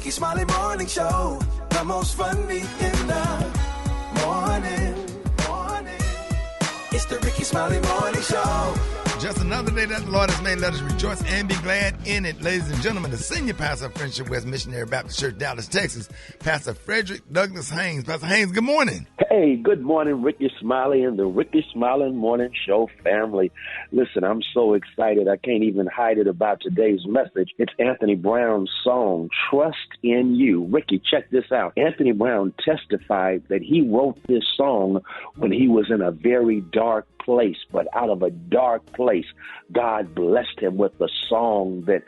Rickey Smiley Morning Show, the most funny in the morning. It's the Rickey Smiley Morning Show. Just another day that the Lord has made. Let us rejoice and be glad in it. Ladies and gentlemen, the senior pastor of Friendship West Missionary Baptist Church, Dallas, Texas, Pastor Frederick Douglass Haynes. Pastor Haynes, good morning. Hey, good morning, Rickey Smiley and the Rickey Smiley Morning Show family. Listen, I'm so excited. I can't even hide it about today's message. It's Anthony Brown's song, Trust in You. Ricky, check this out. Anthony Brown testified that he wrote this song when he was in a very dark place, but out of a dark place, God blessed him with a song that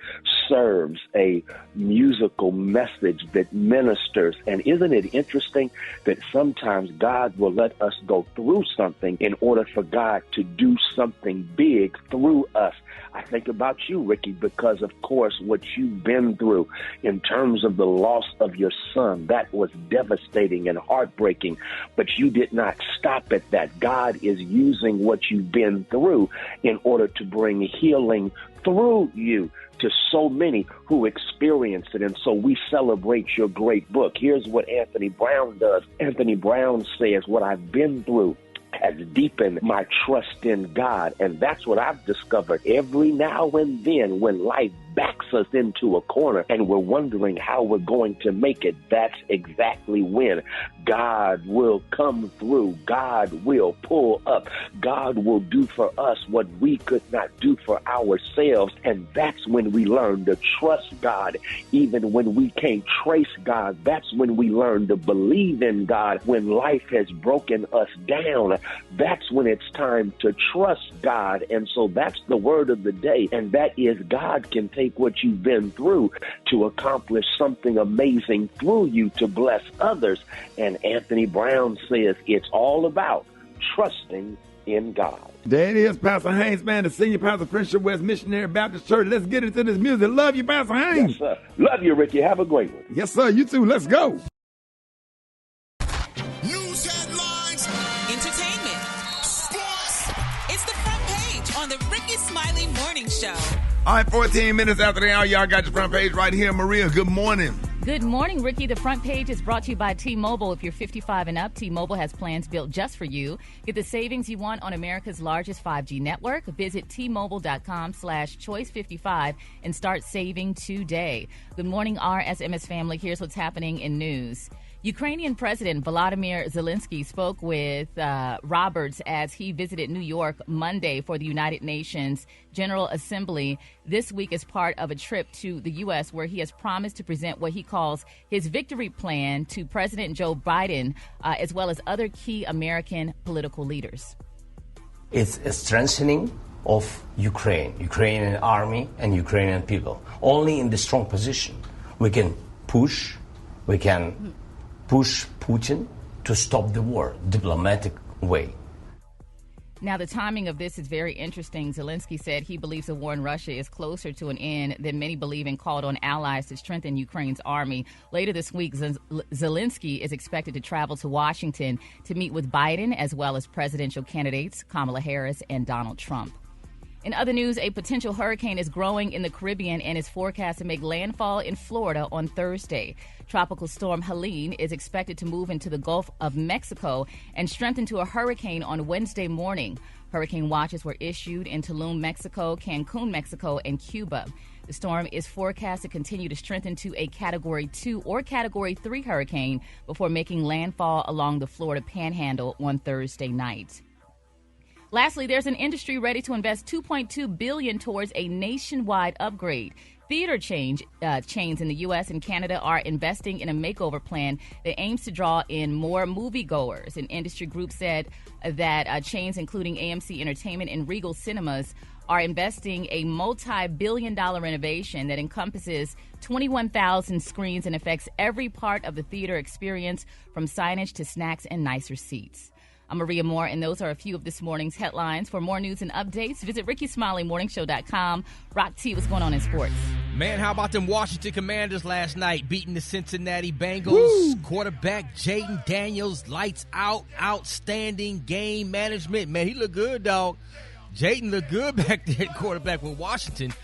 serves a musical message that ministers. And isn't it interesting that sometimes God will let us go through something in order for God to do something big through us? I think about you, Ricky, because, of course, what you've been through in terms of the loss of your son, that was devastating and heartbreaking, but you did not stop at that. God is using what you've been through in order to bring healing through you to so many who experience it. And so we celebrate your great book. Here's what Anthony Brown does. Anthony Brown says, what I've been through has deepened my trust in God. And that's what I've discovered every now and then when life backs us into a corner and we're wondering how we're going to make it. That's exactly when God will come through. God will pull up. God will do for us what we could not do for ourselves. And that's when we learn to trust God, even when we can't trace God. That's when we learn to believe in God. When life has broken us down, that's when it's time to trust God. And so that's the word of the day. And that is, God can take what you've been through to accomplish something amazing through you to bless others. And Anthony Brown says it's all about trusting in God. There it is, Pastor Haynes, man, the senior pastor of Friendship West Missionary Baptist Church. Let's get into this music. Love you, Pastor Haynes. Yes, sir. Love you, Ricky. Have a great one. Yes, sir. You too. Let's go. News headlines, Entertainment. Sports. It's the front page on the Rickey Smiley Morning Show. All right, 14 minutes after the hour, y'all got your front page right here. Maria, good morning. Good morning, Ricky. The front page is brought to you by T-Mobile. If you're 55 and up, T-Mobile has plans built just for you. Get the savings you want on America's largest 5G network. Visit T-Mobile.com/choice55 and start saving today. Good morning, RSMS family. Here's what's happening in news. Ukrainian President Volodymyr Zelensky spoke with Roberts as he visited New York Monday for the United Nations General Assembly this week as part of a trip to the U.S. where he has promised to present what he calls his victory plan to President Joe Biden, as well as other key American political leaders. It's a strengthening of Ukrainian army and Ukrainian people. Only in the strong position we can push Putin to stop the war, diplomatic way. Now, the timing of this is very interesting. Zelensky said he believes the war in Russia is closer to an end than many believe and called on allies to strengthen Ukraine's army. Later this week, Zelensky is expected to travel to Washington to meet with Biden as well as presidential candidates Kamala Harris and Donald Trump. In other news, a potential hurricane is growing in the Caribbean and is forecast to make landfall in Florida on Thursday. Tropical storm Helene is expected to move into the Gulf of Mexico and strengthen to a hurricane on Wednesday morning. Hurricane watches were issued in Tulum, Mexico, Cancun, Mexico, and Cuba. The storm is forecast to continue to strengthen to a Category 2 or Category 3 hurricane before making landfall along the Florida Panhandle on Thursday night. Lastly, there's an industry ready to invest $2.2 billion towards a nationwide upgrade. Theater chains in the U.S. and Canada are investing in a makeover plan that aims to draw in more moviegoers. An industry group said that chains including AMC Entertainment and Regal Cinemas are investing a multi-billion-dollar renovation that encompasses 21,000 screens and affects every part of the theater experience, from signage to snacks and nicer seats. I'm Maria Moore, and those are a few of this morning's headlines. For more news and updates, visit RickeySmileyMorningShow.com. Rock T, what's going on in sports? Man, how about them Washington Commanders last night beating the Cincinnati Bengals? Woo! Quarterback Jaden Daniels, lights out, outstanding game management. Man, he looked good, dog. Jaden looked good back there at quarterback with Washington.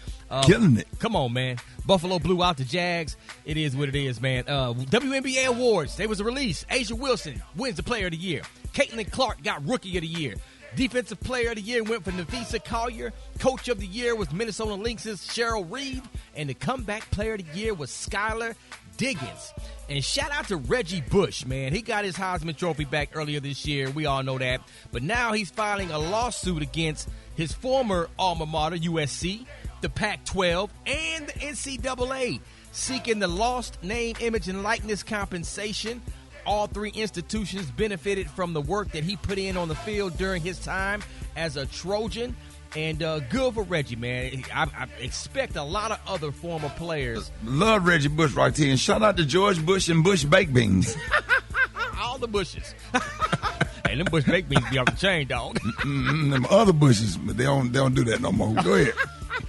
Killing it. Come on, man. Buffalo blew out the Jags. It is what it is, man. WNBA awards. They was released. Asia Wilson wins the Player of the Year. Caitlin Clark got Rookie of the Year. Defensive Player of the Year went for Nafisa Collier. Coach of the Year was Minnesota Lynx' Cheryl Reed. And the Comeback Player of the Year was Skylar Diggins. And shout out to Reggie Bush, man. He got his Heisman Trophy back earlier this year. We all know that. But now he's filing a lawsuit against his former alma mater, USC, the Pac-12, and the NCAA, seeking the lost name, image, and likeness compensation. All three institutions benefited from the work that he put in on the field during his time as a Trojan. And good for Reggie, man. I expect a lot of other former players. Love Reggie Bush right here. And shout out to George Bush and Bush Baked Beans. All the Bushes. Hey, them Bush Baked Beans be off the chain, dog. Them other Bushes, but they don't do that no more. Go ahead.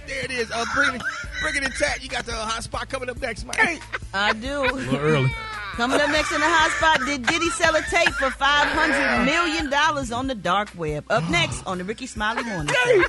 There it is. Bring it intact. You got the hot spot coming up next, man. I do. A little early. Coming up next in the hot spot, did Diddy sell a tape for $500 million on the dark web? Up next on the Rickey Smiley Morning Show.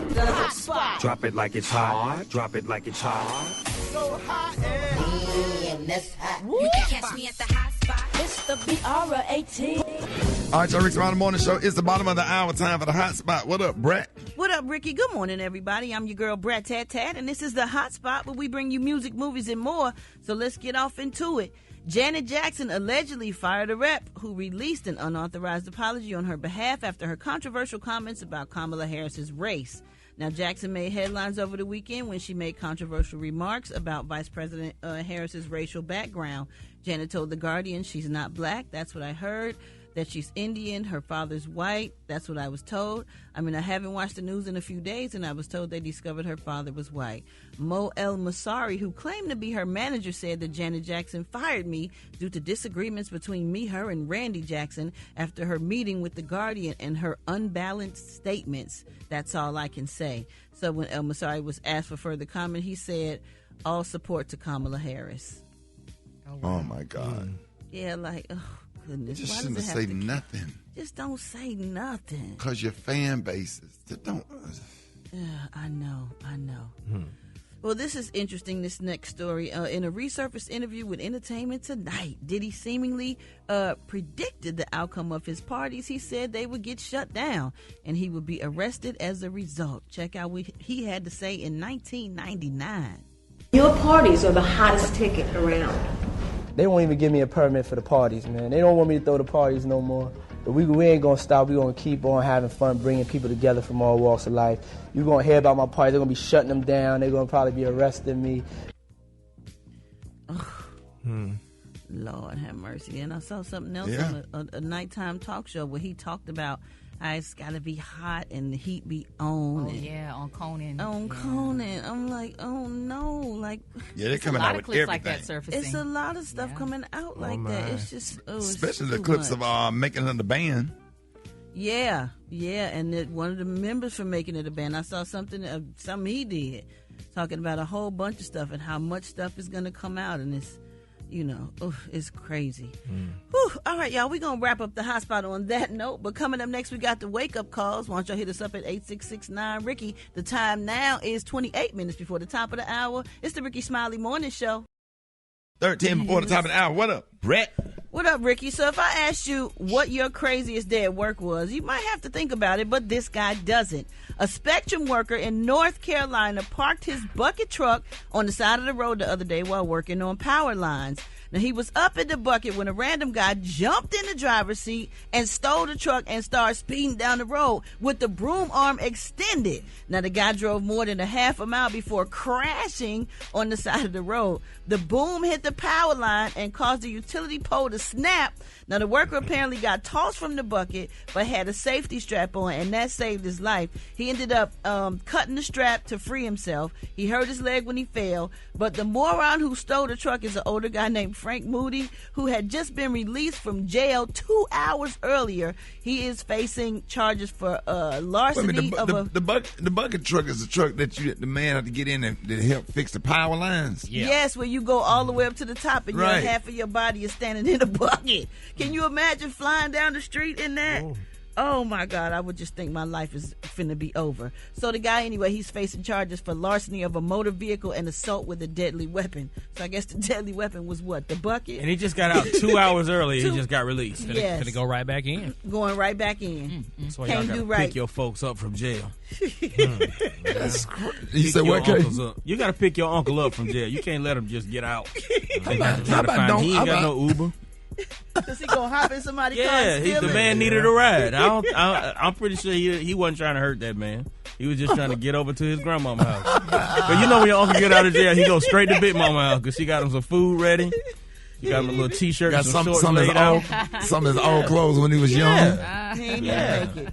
The hot spot. Drop it like it's hot. Drop it like it's hot. So hot and You can catch me at the hot spot. It's the BR18. All right, y'all, Rickey Smiley Morning Show. It's the bottom of the hour. Time for the hot spot. What up, Brett? What up, Ricky? Good morning, everybody. I'm your girl, Brat Tat Tat, and this is the hot spot where we bring you music, movies, and more. So let's get off into it. Janet Jackson allegedly fired a rep who released an unauthorized apology on her behalf after her controversial comments about Kamala Harris's race. Now, Jackson made headlines over the weekend when she made controversial remarks about Vice President Harris's racial background. Janet told The Guardian she's not black. That's what I heard. That she's Indian, her father's white. That's what I was told. I haven't watched the news in a few days, and I was told they discovered her father was white. Mo El Masari, who claimed to be her manager, said that Janet Jackson fired me due to disagreements between me, her, and Randy Jackson after her meeting with The Guardian and her unbalanced statements. That's all I can say. So when El Masari was asked for further comment, he said, all support to Kamala Harris. Oh, my God. Yeah, goodness. Just Why shouldn't does it say have to- nothing. Just don't say nothing. Because your fan bases. Don't. Yeah, I know. Well, this is interesting, this next story. In a resurfaced interview with Entertainment Tonight, Diddy seemingly predicted the outcome of his parties. He said they would get shut down and he would be arrested as a result. Check out what he had to say in 1999. Your parties are the hottest ticket around. They won't even give me a permit for the parties, man. They don't want me to throw the parties no more. But we ain't going to stop. We're going to keep on having fun, bringing people together from all walks of life. You're going to hear about my parties. They're going to be shutting them down. They're going to probably be arresting me. Lord have mercy. And I saw something else Yeah. on a nighttime talk show where he talked about how it's got to be hot and the heat be on. Oh, and yeah, on Conan. On Conan. I'm like, oh, no. Yeah, they're coming a lot out of with clips everything. like that surfacing. It's a lot of stuff coming out like that. It's just, Especially it's the too clips much. of making it the band. Yeah, and one of the members for making it a band, I saw something he did, talking about a whole bunch of stuff and how much stuff is going to come out, and it's, it's crazy. Whew. All right, y'all, we're going to wrap up the hot spot on that note, but coming up next, we got the wake-up calls. Why don't y'all hit us up at 8669-RICKY. The time now is 28 minutes before the top of the hour. It's the Rickey Smiley Morning Show. 13 before the top of the hour. What up, Brett? What up, Ricky? So if I asked you what your craziest day at work was, you might have to think about it, but this guy doesn't. A Spectrum worker in North Carolina parked his bucket truck on the side of the road the other day while working on power lines. Now, he was up in the bucket when a random guy jumped in the driver's seat and stole the truck and started speeding down the road with the broom arm extended. Now, the guy drove more than a half a mile before crashing on the side of the road. The boom hit the power line and caused the utility pole to snap. Now, the worker apparently got tossed from the bucket but had a safety strap on, and that saved his life. He ended up cutting the strap to free himself. He hurt his leg when he fell, but the moron who stole the truck is an older guy named Frank Moody, who had just been released from jail 2 hours earlier. He is facing charges for larceny the bucket truck is the truck that the man had to get in and to help fix the power lines. Yeah. Yes, where you go all the way up to the top and Right. half of your body is standing in a bucket. Can you imagine flying down the street in that? Oh my God, I would just think my life is finna be over. So the guy, anyway, he's facing charges for larceny of a motor vehicle and assault with a deadly weapon. So I guess the deadly weapon was what? The bucket? And he just got out 2 hours early. He just got released. Yes. Finna go right back in. Going right back in. That's why Can't y'all do gotta right. pick your folks up from jail. That's you said what? You gotta pick your uncle up from jail. You can't let him just get out. How about he ain't got no Uber. Is he gonna hop in somebody's car and steal the it? man needed a ride. I'm pretty sure he wasn't trying to hurt that man. He was just trying to get over to his grandmama's house. But you know when your uncle get out of jail, he goes straight to Big Mama house because she got him some food ready. She got him a little T-shirt and some shorts laid out. Some of his old clothes when he was young. He ain't make it.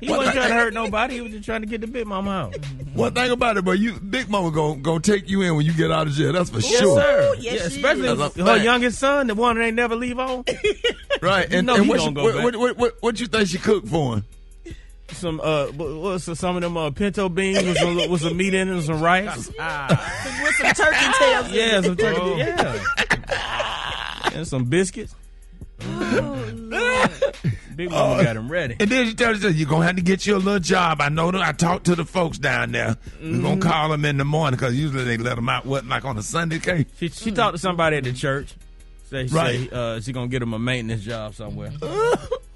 He wasn't trying to hurt nobody. He was just trying to get to Big Mama house. One thing about it, but Big Mama gonna take you in when you get out of jail. That's for Yes, sure. sir. Yes, especially her youngest son, the one that ain't never leave home. Right. And what you think she cooked for him? Some some of them pinto beans with some meat in it and some rice. With some turkey tails. Yeah, some turkey. Yeah. And some biscuits. Big Mama got him ready. And then she tells you, you're going to have to get you a little job. I know that I talked to the folks down there. We're going to call them in the morning because usually they let them out, like on a Sunday, okay? She talked to somebody at the church. Say she going to get him a maintenance job somewhere.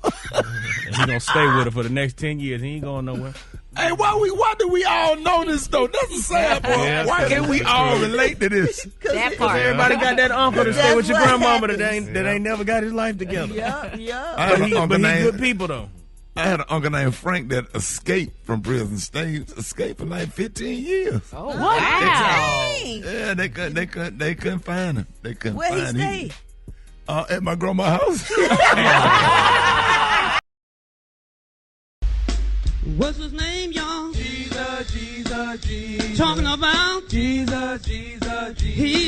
And he going to stay with her for the next 10 years. He ain't going nowhere. Hey, why do we all know this, though? That's the sad part. Yeah, why can't we all relate to this? That part. Everybody got that uncle to stay with your grandmama that ain't never got his life together. Yeah. But he's good people, though. I had an uncle named Frank that escaped from prison. Escaped for like 15 years. Oh, wow. Yeah, they couldn't find him. They couldn't Where find he him. stay? At my grandma's house. What's his name, y'all? Jesus. Talking about Jesus. He's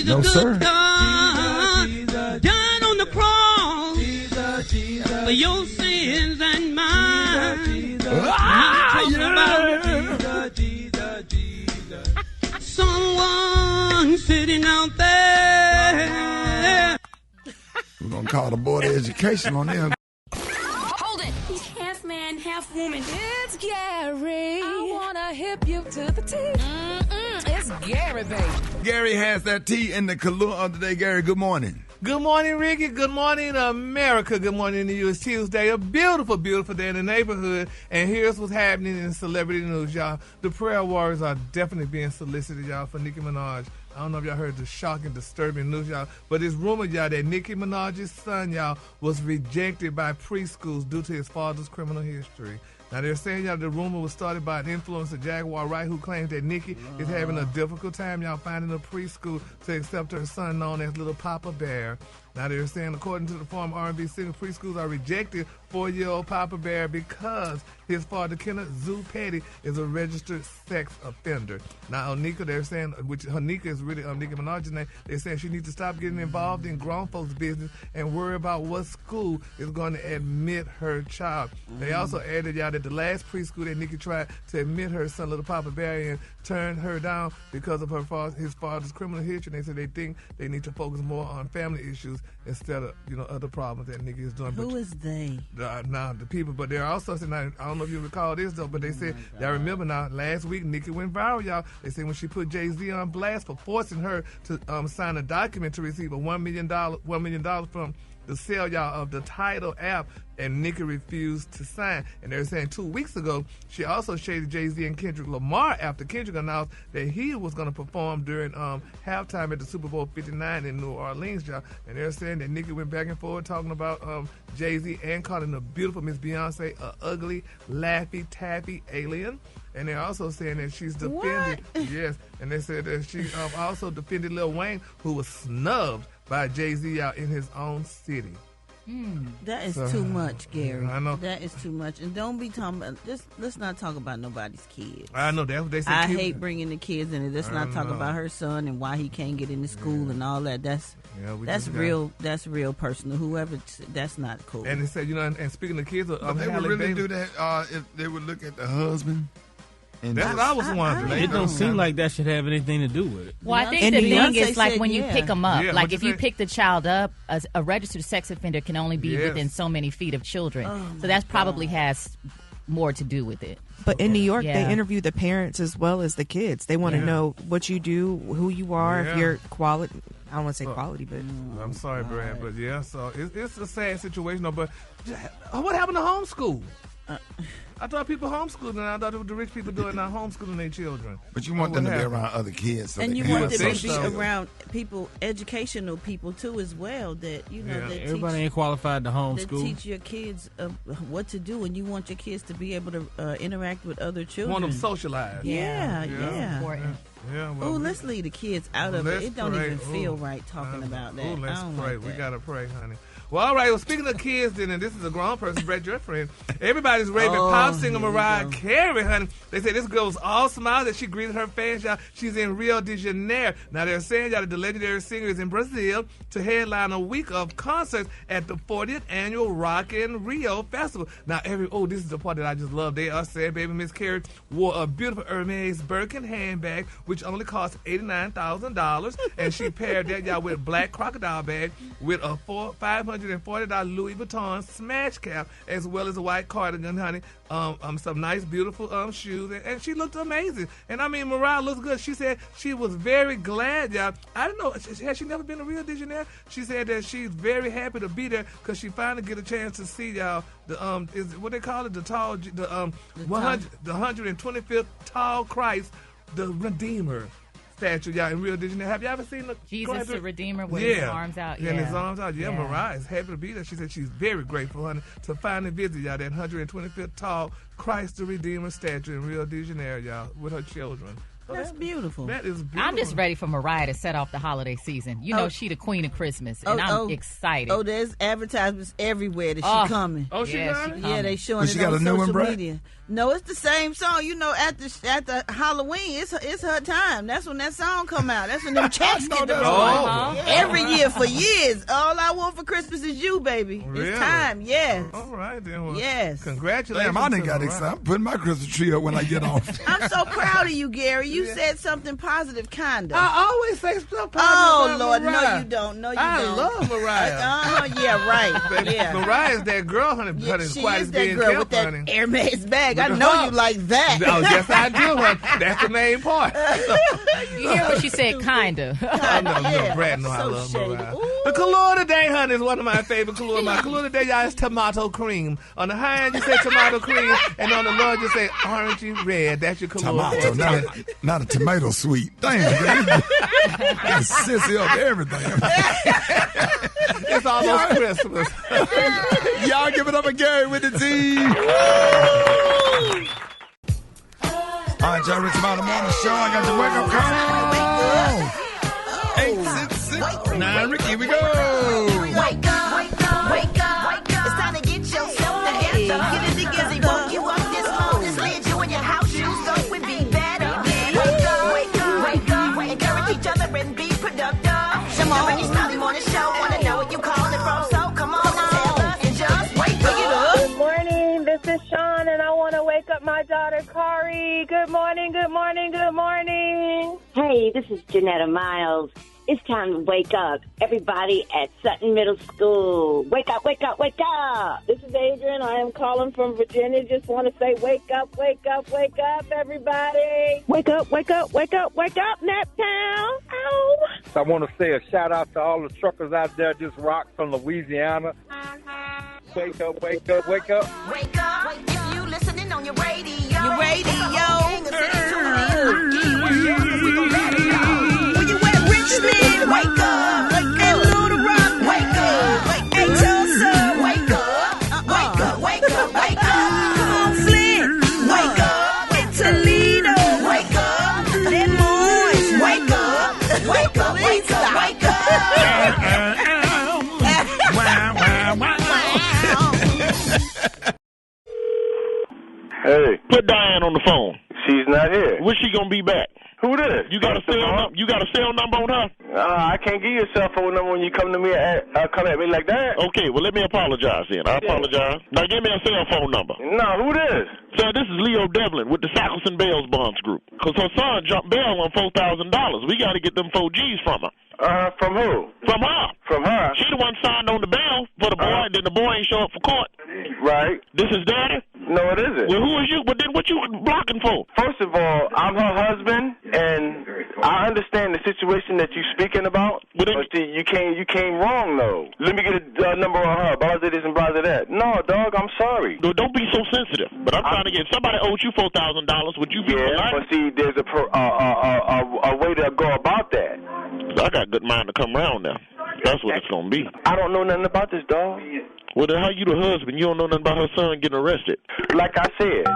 a good God. Died on the cross for your sins and mine. I'm talking about someone sitting out there. We're going to call the Board of Education on them. Hold it. He's half man, half woman. It's Gary. I want to hip you to the T. It's Gary, baby. Gary has that tea in the Kahlua of the day. Gary, good morning. Good morning, Ricky. Good morning, America. Good morning to you. It's Tuesday, a beautiful, beautiful day in the neighborhood. And here's what's happening in celebrity news, y'all. The prayer warriors are definitely being solicited, y'all, for Nicki Minaj. I don't know if y'all heard the shocking, disturbing news, y'all, but it's rumored, y'all, that Nicki Minaj's son, y'all, was rejected by preschools due to his father's criminal history. Now, they're saying, y'all, the rumor was started by an influencer, Jaguar Wright, who claims that Nicki is having a difficult time, y'all, finding a preschool to accept her son, known as Little Papa Bear. Now, they're saying, according to the former R&B singer, preschools are rejected 4-year-old Papa Bear because his father, Kenneth Zoo Petty, is a registered sex offender. Now, Onika, they're saying, which Onika is really Nicki Minaj's name, they're saying she needs to stop getting involved in grown folks' business and worry about what school is going to admit her child. They also added, y'all, that the last preschool that Nicki tried to admit her son, Little Papa Bear, in turned her down because of his father's criminal history. And they said they think they need to focus more on family issues instead of, other problems that Nicki is doing. Who is they? Now, the people, but they're also saying, I don't know if you recall this, though, but they said, I remember now, last week, Nicki went viral, y'all. They said when she put Jay-Z on blast for forcing her to sign a document to receive a $1 million from the sale, y'all, of the Tidal app, and Nicki refused to sign. And they're saying 2 weeks ago, she also shaded Jay-Z and Kendrick Lamar after Kendrick announced that he was going to perform during halftime at the Super Bowl 59 in New Orleans, y'all. And they're saying that Nicki went back and forth talking about Jay-Z and calling the beautiful Miss Beyonce a ugly, laffy, taffy alien. And they're also saying that she's defended, yes, and they said that she also defended Lil Wayne, who was snubbed by Jay-Z out in his own city. That is too much, Gary. I know. That is too much. And don't be talking about, let's not talk about nobody's kids. I know, that's what they say. I hate bringing the kids in it. Let's not talk about her son and why he can't get into school and all that. That's real personal. Whoever, that's not cool. And they said, and speaking of kids, they would really do that if they would look at the husband. That's what I was wondering. It don't seem like that should have anything to do with it. Well, I think the thing is like when you pick them up. Like if you pick the child up, a registered sex offender can only be within so many feet of children. So that probably has more to do with it. But in New York, they interview the parents as well as the kids. They want to know what you do, who you are, if you're quality. I don't want to say quality, but I'm sorry, Brad, but so it's a sad situation. But what happened to homeschool? I thought people homeschooled, and I thought it was the rich people doing not homeschooling their children. But you want them to be around other kids, so and you want them to be around people, educational people too, as well. That that everybody ain't qualified to homeschool. That teach your kids what to do, and you want your kids to be able to interact with other children. Want them socialized. Yeah. Important. Yeah, well, let's leave the kids out of it. It don't even feel right talking about that. Let's pray. We gotta pray, honey. Well, all right. Well, speaking of kids, then, and this is a grown person, Brett, your friend. Everybody's raving pop singer Mariah Carey, honey. They say this girl was all smiles as she greeted her fans, y'all. She's in Rio de Janeiro. Now, they're saying, y'all, that the legendary singer is in Brazil to headline a week of concerts at the 40th annual Rock in Rio Festival. Now, this is the part that I just love. They are saying, baby, Miss Carey wore a beautiful Hermes Birkin handbag, which only cost $89,000, and she paired that, y'all, with a black crocodile bag with a $540 Louis Vuitton smash cap, as well as a white cardigan, honey. Some nice, beautiful shoes, and she looked amazing. And I mean, Mariah looks good. She said she was very glad, y'all. I don't know, has she never been to Rio de Janeiro? She said that she's very happy to be there because she finally get a chance to see, y'all, the is what they call it, the 125th tall Christ, the Redeemer statue, y'all, in Rio de Janeiro. Have you ever seen the Jesus the Redeemer with his arms out? Yeah, his arms out. Yeah, Mariah is happy to be there. She said she's very grateful, honey, to finally visit, y'all, that 125th tall Christ the Redeemer statue in Rio de Janeiro, y'all, with her children. That's beautiful. That is beautiful. I'm just ready for Mariah to set off the holiday season. You know, she the queen of Christmas, and I'm excited. Oh, there's advertisements everywhere that she coming. Oh, she coming? Yeah, they showing it on social media. No, it's the same song. You know, at the Halloween, it's her time. That's when that song come out. That's when them checks get the every year for years. All I want for Christmas is you, baby. Really? It's time. Yes. All right then. Well, yes. Congratulations. Damn, I done got excited. I'm putting my Christmas tree up when I get off. I'm so proud of you, Gary. You said something positive, kinda. I always say something positive. Oh Lord, Mariah. no, you don't. No, you don't. I love Mariah. Yeah, right. Yeah. Mariah's that girl, honey. Yeah, She is that girl with that Hermes bag. I know you like that. Oh, yes, I do, honey. That's the main part. You hear what she said, kinda. I know, Brad know I love Mariah. The color today, honey, is one of my favorite color. My color today, y'all, is tomato cream. On the high end, you say tomato cream, and on the low, you say orangey red. That's your color. Tomato, not a tomato sweet. Damn, man. That's sissy up everything. It's almost Christmas. Y'all give it up again with the team. All right, y'all, Rickey Smiley Morning Show. I got your wake up call. 866-9 Ricky, here we go. Wake up, wake up, wake up. It's time to get yourself together. Get it together, woke you up this morning, slid you in your house shoes, so we be better. Wake up, wake up, wake up. Encourage each other and be productive. Come on, Rickey Smiley Morning Show. Wanna know what you calling from? So come on, tell us and just wake up. Good morning. This is Sean, and I want to wake up my daughter, Kari. Good morning, good morning, good morning. Hey, this is Janetta Miles. It's time to wake up. Everybody at Sutton Middle School. Wake up, wake up, wake up. This is Adrian. I am calling from Virginia. Just want to say wake up, wake up, wake up, everybody. Wake up, wake up, wake up, wake up, Naptown. Ow. I want to say a shout out to all the truckers out there just rock from Louisiana. Wake up, wake up, wake up. Wake up. If you listening on your radio. Your radio. Richmond, wake up. And Little Rock, wake up. And Tulsa, wake up. Wake up, wake up, wake up. Come on, Flint, wake up. And Toledo, wake up. Des Moines, wake up. Wake up, wake up, wake up. Hey. Put Diane on the phone. She's not here. When's she gonna be back? Who did? You got a cell number on her? I can't give you a cell phone number when you come to me come at me like that. Okay, well let me apologize then. I apologize. Now give me a cell phone number. No, who this? Sir, this is Leo Devlin with the Sackleson Bells Bonds Group. Because her son jumped bail on $4,000. We got to get them 4 G's from her. From who? From her. From her? She the one signed on the bail for the boy, then the boy ain't show up for court. Right. This is daddy? No, it isn't. Well, who is you? But then what you blocking for? First of all, I'm her husband, and I understand the situation that you're speaking about. But see, you came wrong, though. Let me get a number on her. Bother this and bother that. No, dog, I'm sorry. No, don't be so sensitive. But I'm trying to get, somebody owes you $4,000. Would you be polite? But see, there's a way to go about that. I got a good mind to come around now. That's what it's going to be. I don't know nothing about this, dog. Well, then how you the husband? You don't know nothing about her son getting arrested. Like I said.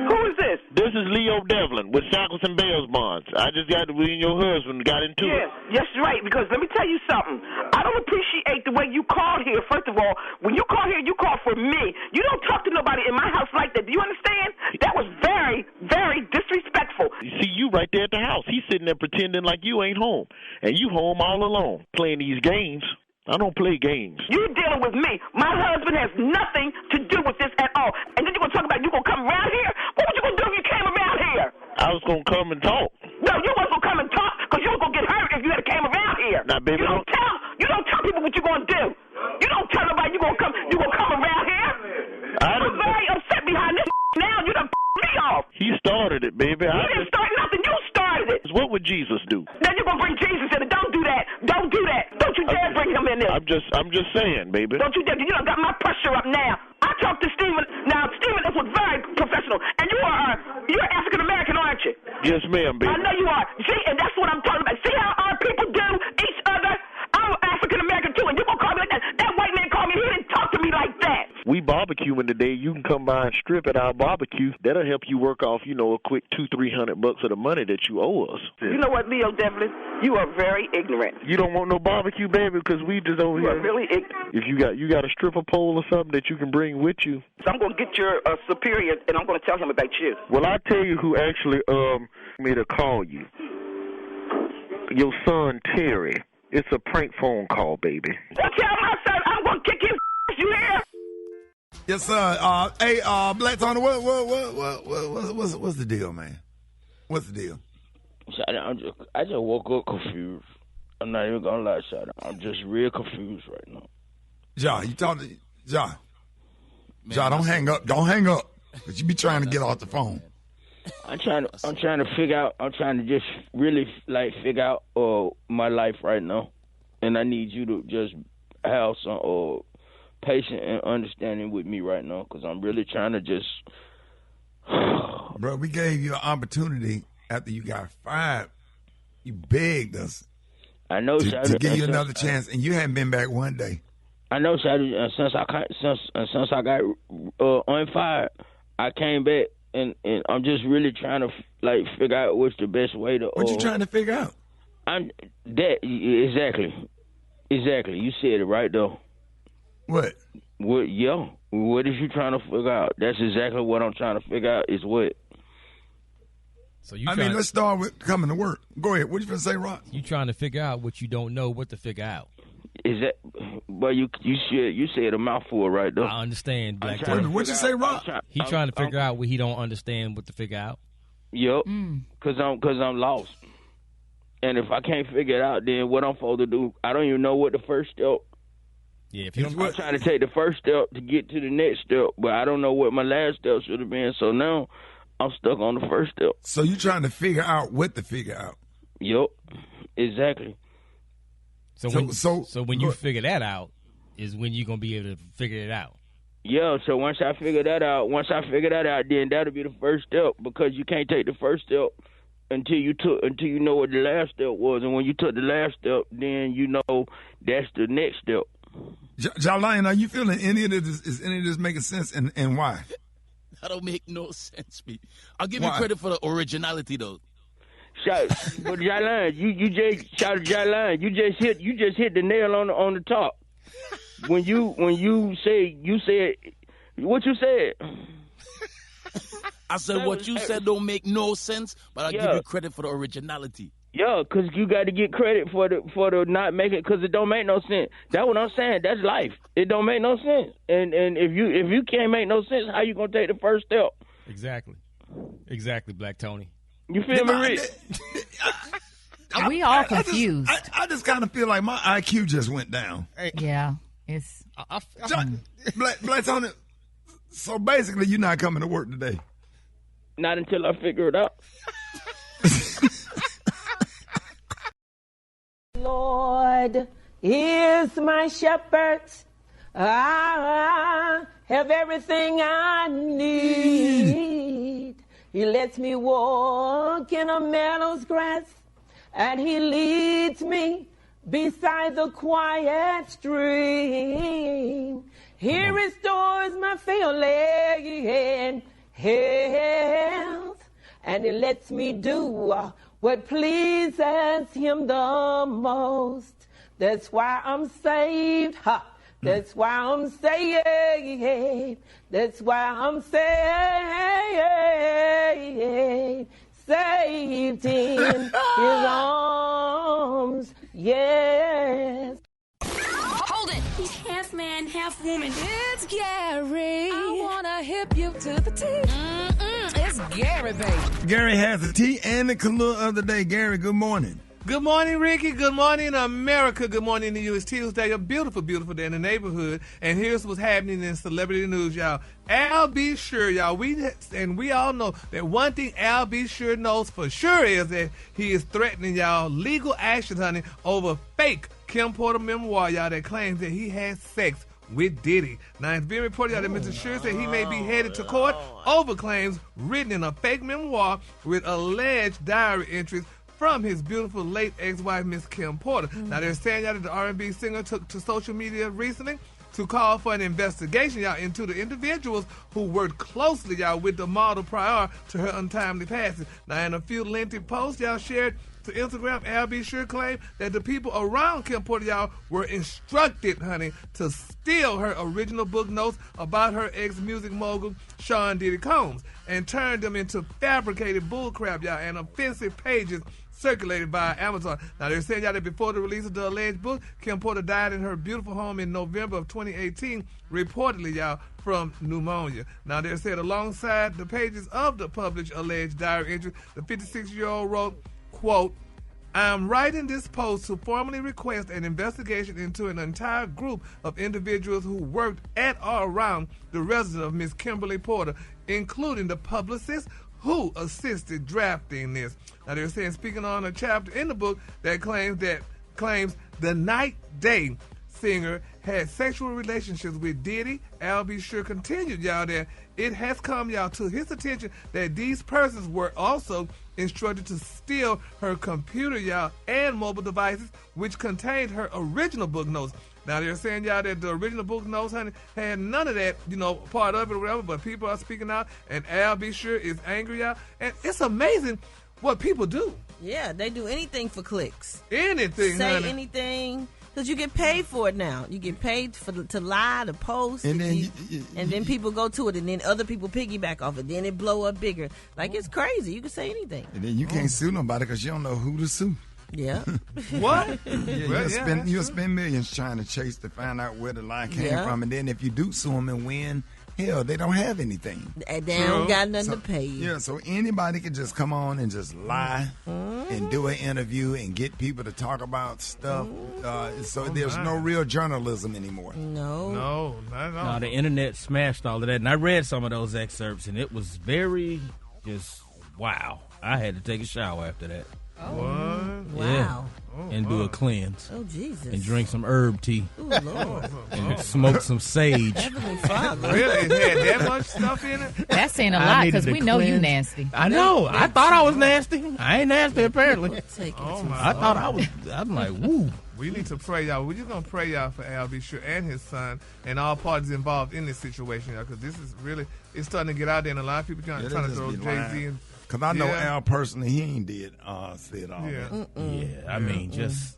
Who is this? This is Leo Devlin with Sackleson Bells Bonds. I just got to be your husband got into it. Yes, right, because let me tell you something. I don't appreciate the way you called here. First of all, when you call here, you call for me. You don't talk to nobody in my house like that. Do you understand? That was very, very disrespectful. You see, you right there at the house. He's sitting there pretending like you ain't home. And you home all alone, playing these games. I don't play games. You're dealing with me. My husband has nothing to do with this at all. And then you're going to talk about you going to come around here? What was you going to do if you came around here? I was going to come and talk. No, you wasn't going to come and talk because you was going to get hurt if you had came around here. Now, baby, you don't tell people what you're going to do. You don't tell nobody you're going to come around here. I'm very upset behind this now. You done me off. He started it, baby. He didn't start nothing. You started it. What would Jesus do? Then you're going to bring Jesus in it. Don't do that. Don't do that. Don't you dare bring him in there. I'm just saying, baby. Don't you dare. You done got my pressure up now. I talked to Stephen. Now, Stephen was very professional. And you're African-American, aren't you? Yes, ma'am, baby. I know you are. See, and that's what I'm talking about. See how our people do each other? I'm African-American, too, and you're going to call me like that. That white man called me. He didn't talk to me like that. We barbecuing today. You can come by and strip at our barbecue. That'll help you work off, a quick $200-300 of the money that you owe us. You know what, Leo Devlin? You are very ignorant. You don't want no barbecue, baby, because we just over here. You are really ignorant. If you got a stripper pole or something that you can bring with you. So I'm going to get your superior, and I'm going to tell him about you. Well, I'll tell you who actually made a call you. Your son, Terry. It's a prank phone call, baby. Don't tell my son I'm going to kick his you hear? Yes, sir. Hey, Black Tony, what's the deal, man? What's the deal? I just woke up confused. I'm not even gonna lie, Shada. I'm just real confused right now. Ja, you talking to Ja? Ja, don't hang up. Don't hang up. But you be trying to get off the phone. I'm trying to figure out. I'm trying to just really figure out my life right now, and I need you to just have some patience and understanding with me right now, because I'm really trying to just. Bro, we gave you an opportunity after you got fired. You begged us. I know, to give you another chance, and you hadn't been back one day. I know, Shada. Since I got unfired, I came back, and I'm just really trying to figure out what's the best way to. What you trying to figure out? Exactly. You said it right though. What? Yeah. What is you trying to figure out? That's exactly what I'm trying to figure out. Is what. So let's start with coming to work. Go ahead. What you gonna say, Rock? You trying to figure out what you don't know what to figure out. Is that? Well, you said a mouthful right there. I understand, Black. What'd you say, Rock? He trying to figure out what he don't understand what to figure out. Yep. Cause I'm lost. And if I can't figure it out, then what I'm supposed to do? I don't even know what the first step. Yeah, I'm trying to take the first step to get to the next step, but I don't know what my last step should have been. So now I'm stuck on the first step. So you trying to figure out what to figure out? Yep, exactly. So when you figure that out is when you're gonna be able to figure it out. Yeah. So once I figure that out, then that'll be the first step, because you can't take the first step until you know what the last step was, and when you took the last step, then you know that's the next step. Jalayan, are you feeling any of this? Is any of this making sense, and why? That don't make no sense, me. I'll give you credit for the originality, though. But Jalayan, you just hit the nail on the top. When you said what you said. I said what you said don't make no sense, but I give you credit for the originality. Yeah, because you got to get credit for the not making, because it don't make no sense. That's what I'm saying. That's life. It don't make no sense. And if you can't make no sense, how you gonna take the first step? Exactly, Black Tony. You feel me, Rick? We all confused. I just kind of feel like my IQ just went down. Yeah, it's Black Tony. So basically, you're not coming to work today. Not until I figure it out. Lord is my shepherd. I have everything I need. He lets me walk in a meadow's grass, and he leads me beside the quiet stream. He restores my failing health, and he lets me do what pleases him the most. That's why I'm saved. That's why I'm saved. That's why I'm saved. Saved in his arms. Yes. Hold it! He's half man, half woman. It's Gary. I wanna hip you to the T. It's Gary, baby. Gary has the tea and the color of the day. Gary, good morning. Good morning, Ricky. Good morning, America. Good morning to you. It's Tuesday, a beautiful, beautiful day in the neighborhood. And here's what's happening in celebrity news, y'all. Al B. Sure, y'all. We all know that one thing Al B. Sure knows for sure is that he is threatening y'all legal action, honey, over fake Kim Porter memoir, y'all, that claims that he had sex with Diddy. Now, it's being reported y'all that Mr. Sure said he may be headed to court over claims written in a fake memoir with alleged diary entries from his beautiful late ex-wife, Miss Kim Porter. Now, they're saying y'all that the R&B singer took to social media recently to call for an investigation, y'all, into the individuals who worked closely, y'all, with the model prior to her untimely passing. Now, in a few lengthy posts, y'all shared to Instagram, Al B. Sure claimed that the people around Kim Porter, y'all, were instructed, honey, to steal her original book notes about her ex-music mogul, Sean Diddy Combs, and turn them into fabricated bullcrap, y'all, and offensive pages circulated by Amazon. Now, they're saying, y'all, that before the release of the alleged book, Kim Porter died in her beautiful home in November of 2018, reportedly, y'all, from pneumonia. Now, they're saying alongside the pages of the published alleged diary entry, the 56-year-old wrote, quote, I'm writing this post to formally request an investigation into an entire group of individuals who worked at or around the residence of Miss Kimberly Porter, including the publicist who assisted drafting this. Now, they're saying, speaking on a chapter in the book that claims the Night Day singer had sexual relationships with Diddy, Al B. Sure continued, y'all, that it has come, y'all, to his attention that these persons were also instructed to steal her computer, y'all, and mobile devices, which contained her original book notes. Now, they're saying, y'all, that the original book notes, honey, had none of that, part of it or whatever, but people are speaking out, and Al B. Sure is angry, y'all. And it's amazing what people do. Yeah, they do anything for clicks. Anything, Say honey. anything. Because you get paid for it now. You get paid to lie, to post. And then people go to it, and then other people piggyback off it. Then it blow up bigger. Like, it's crazy. You can say anything. And then you can't sue nobody because you don't know who to sue. Yeah. What? You'll spend millions trying to chase to find out where the lie came from. And then if you do sue them and win, hell, they don't have anything. They don't got nothing to pay you. Yeah, so anybody can just come on and just lie and do an interview and get people to talk about stuff. So there's no real journalism anymore. No, not at all. No, the internet smashed all of that. And I read some of those excerpts, and it was very just, wow. I had to take a shower after that. Oh. What? Yeah. Wow. And do a cleanse. Oh, Jesus. And drink some herb tea. Oh, Lord. And smoke some sage. Heavenly Father. Really? It had that much stuff in it? That's saying a lot because we know you nasty. I know. I thought I was nasty. I ain't nasty, apparently. I thought I was. I'm like, woo. We need to pray, y'all. We're just going to pray, y'all, for Al B. Sure and his son and all parties involved in this situation, y'all, because this is really, it's starting to get out there, and a lot of people trying to throw Jay-Z and because I know Al personally, he ain't did say it all. Yeah. I mean, just,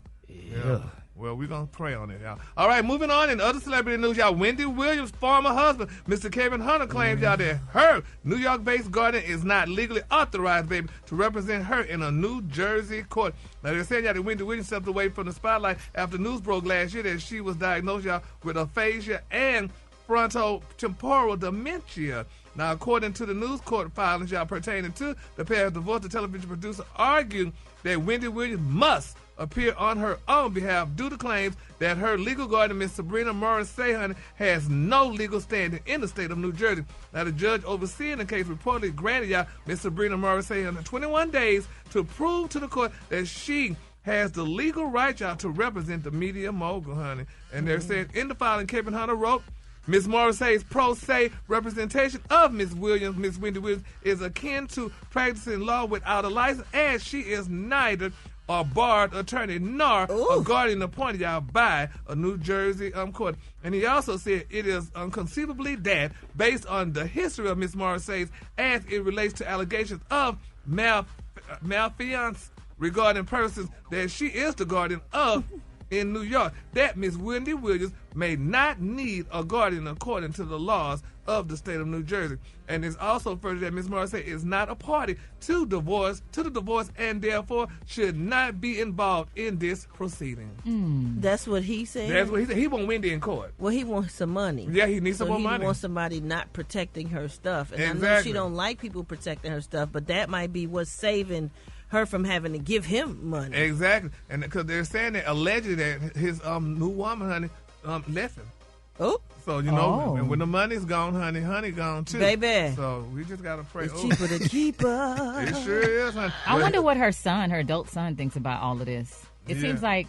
Well, we're going to pray on it, y'all. All right, moving on. In other celebrity news, y'all, Wendy Williams' former husband, Mr. Kevin Hunter, claims, y'all, that her New York-based guardian is not legally authorized, baby, to represent her in a New Jersey court. Now, they're saying, y'all, that Wendy Williams stepped away from the spotlight after news broke last year that she was diagnosed, y'all, with aphasia and frontotemporal dementia. Now, according to the news court filings, y'all, pertaining to the pair's divorce, the television producer argued that Wendy Williams must appear on her own behalf due to claims that her legal guardian, Ms. Sabrina Morrissey, has no legal standing in the state of New Jersey. Now, the judge overseeing the case reportedly granted y'all Ms. Sabrina Morrissey 21 days to prove to the court that she has the legal right, y'all, to represent the media mogul, honey. And they're saying in the filing, Kevin Hunter wrote, Ms. Morrissey's pro se representation of Ms. Wendy Williams, is akin to practicing law without a license, as she is neither a barred attorney nor a guardian appointed, y'all, by a New Jersey court. And he also said it is conceivably that, based on the history of Ms. Morrissey's as it relates to allegations of malfeasance regarding persons that she is the guardian of in New York, that Ms. Wendy Williams may not need a guardian according to the laws of the state of New Jersey. And it's also further that Ms. Morrissey is not a party to the divorce and therefore should not be involved in this proceeding. That's what he said? That's what he said. He wants Wendy in court. Well, he wants some money. Yeah, he needs some more money. He wants somebody not protecting her stuff. And I know she don't like people protecting her stuff, but that might be what's saving her from having to give him money. Exactly. And because they're saying that allegedly that his new woman, honey, left him. Oh. So, you know, and when the money's gone, honey gone too. Baby. So we just got to pray. It's cheaper to keep her. It sure is, honey. I wonder what her adult son, thinks about all of this. It seems like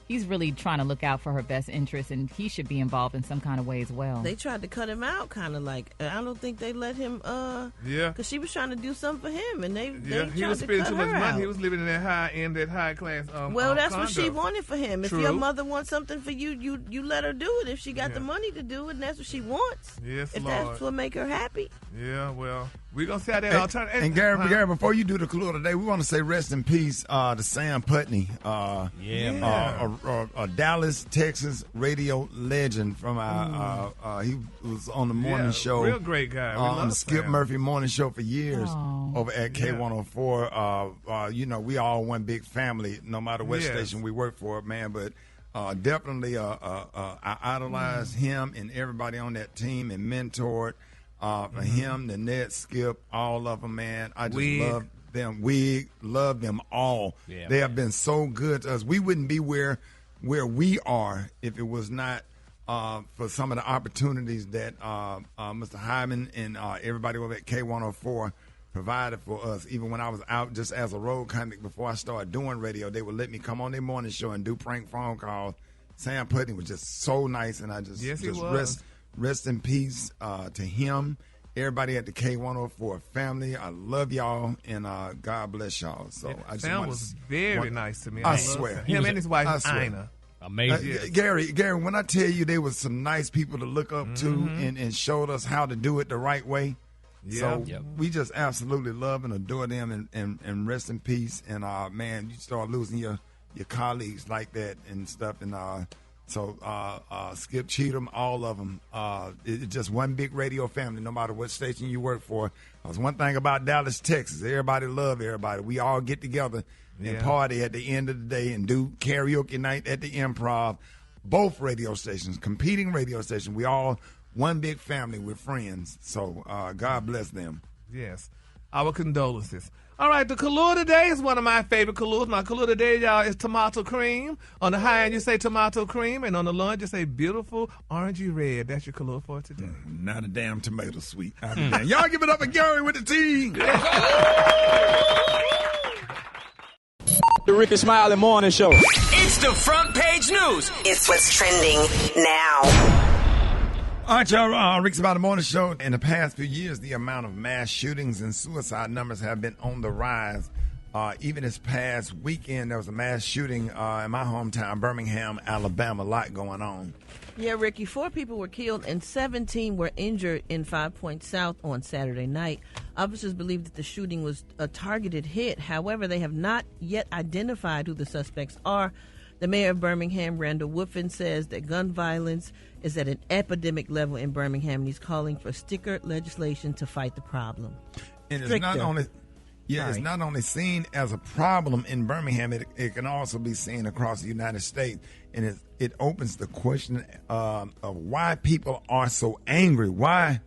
he's really trying to look out for her best interest, and he should be involved in some kind of way as well. They tried to cut him out, kind of like. I don't think they let him. Because she was trying to do something for him, and they he was spending too much money. Out. He was living in that high end, that high class. Well, that's condo. what she wanted for him. True. If your mother wants something for you, you let her do it. If she got the money to do it, and that's what she wants. Yes, if Lord. that's what make her happy. Yeah, well, we're gonna see how that alternative. And Gary, before you do the clue today, we want to say rest in peace to Sam Putney. A Dallas, Texas radio legend from our. He was on the morning show. Real great guy. On the Skip Murphy morning show for years over at K104. You know, we all one big family, no matter what station we work for, man. But definitely, I idolized him and everybody on that team and mentored him, the Ned, Skip, all of them, man. I just love them. We love them all. Yeah, they have been so good to us. We wouldn't be where we are if it was not for some of the opportunities that Mr. Hyman and everybody over at K104 provided for us. Even when I was out just as a road comic before I started doing radio, they would let me come on their morning show and do prank phone calls. Sam Putney was just so nice, and I just rest in peace to him. Everybody at the K104 family, I love y'all, and God bless y'all. So I just Sam was very nice to me. I swear. Him and his wife, Ina. Amazing. Gary, when I tell you there was some nice people to look up to and showed us how to do it the right way. So we just absolutely love and adore them and rest in peace. And, man, you start losing your colleagues like that and stuff. And so Skip Cheatham, all of them, it's just one big radio family, no matter what station you work for. That's one thing about Dallas, Texas. Everybody love everybody. We all get together and party at the end of the day and do karaoke night at the Improv. Both radio stations, competing radio stations. We all one big family with friends. So God bless them. Yes. Our condolences. All right, the Kahlua today is one of my favorite Kahluas. My Kahlua today, y'all, is tomato cream. On the high end, you say tomato cream, and on the low end, you say beautiful orangey red. That's your Kahlua for today. Not a damn tomato sweet. Y'all give it up for Gary with the team. The Rickey Smiley Morning Show. It's the front page news. It's what's trending now. All right, y'all, Rickey Smiley Morning Show. In the past few years, the amount of mass shootings and suicide numbers have been on the rise. Even this past weekend, there was a mass shooting in my hometown, Birmingham, Alabama. A lot going on. Yeah, Ricky, 4 people were killed and 17 were injured in 5 Points South on Saturday night. Officers believe that the shooting was a targeted hit. However, they have not yet identified who the suspects are. The mayor of Birmingham, Randall Woodfin, says that gun violence is at an epidemic level in Birmingham, and he's calling for stricter legislation to fight the problem. And it's not only... Yeah, it's not only seen as a problem in Birmingham, it can also be seen across the United States. And it opens the question of why people are so angry. Why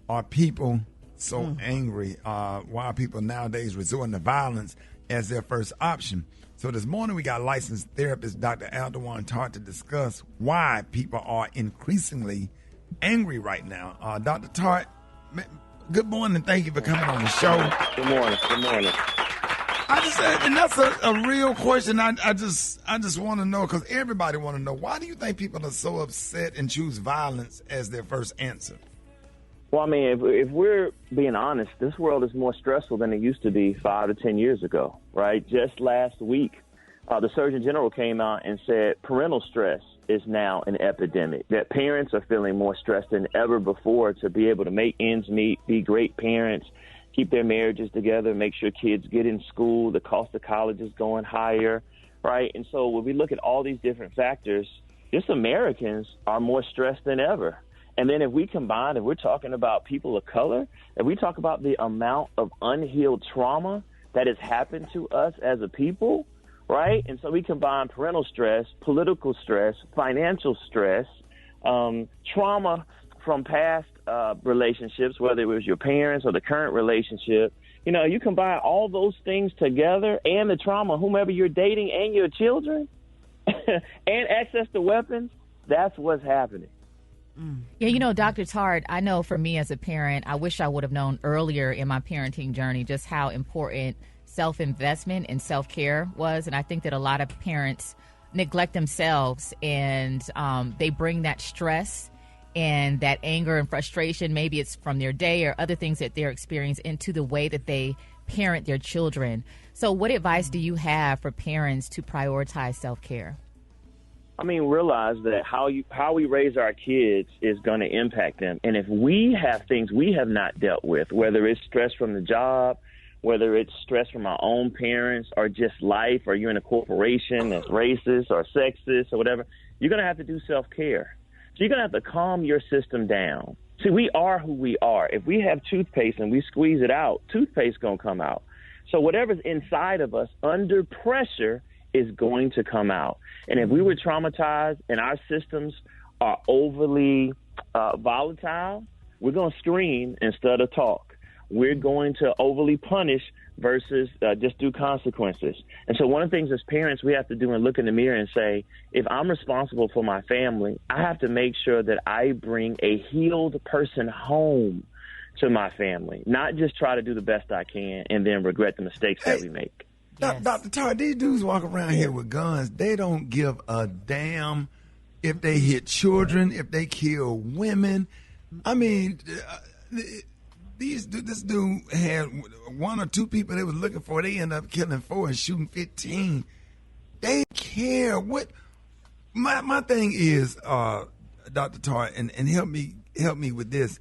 are people so angry? Why are people nowadays resorting to violence as their first option? So this morning we got licensed therapist Dr. Aldewan Tart to discuss why people are increasingly angry right now. Dr. Tart, good morning. Thank you for coming on the show. Good morning. Good morning. I just said, and that's a real question. I just want to know, because everybody want to know, why do you think people are so upset and choose violence as their first answer? Well, I mean, if we're being honest, this world is more stressful than it used to be 5 to 10 years ago, right? Just last week, the Surgeon General came out and said parental stress is now an epidemic, that parents are feeling more stressed than ever before to be able to make ends meet, be great parents, keep their marriages together, make sure kids get in school, the cost of college is going higher, right? And so when we look at all these different factors, just Americans are more stressed than ever. And then if we combine, if we're talking about people of color, if we talk about the amount of unhealed trauma that has happened to us as a people, right? And so we combine parental stress, political stress, financial stress, trauma from past relationships, whether it was your parents or the current relationship. You know, you combine all those things together and the trauma, whomever you're dating and your children, and access to weapons, that's what's happening. Yeah, you know, Dr. Tart, I know for me as a parent, I wish I would have known earlier in my parenting journey just how important self-investment and self-care was. And I think that a lot of parents neglect themselves, and they bring that stress and that anger and frustration, maybe it's from their day or other things that they're experiencing, into the way that they parent their children. So what advice do you have for parents to prioritize self-care? I mean, realize that how we raise our kids is going to impact them. And if we have things we have not dealt with, whether it's stress from the job, whether it's stress from our own parents, or just life, or you're in a corporation that's racist or sexist or whatever, you're going to have to do self-care. So you're going to have to calm your system down. See, we are who we are. If we have toothpaste and we squeeze it out, toothpaste going to come out. So whatever's inside of us under pressure is going to come out. And if we were traumatized and our systems are overly volatile, we're going to scream instead of talk. We're going to overly punish versus just do consequences. And so one of the things as parents we have to do is look in the mirror and say, if I'm responsible for my family, I have to make sure that I bring a healed person home to my family, not just try to do the best I can and then regret the mistakes that we make. Yes. Dr. Tart, these dudes walk around here with guns. They don't give a damn if they hit children, if they kill women. I mean, this dude had one or two people they was looking for. They end up killing 4 and shooting 15. They care. What my thing is, Dr. Tart, and help me with this.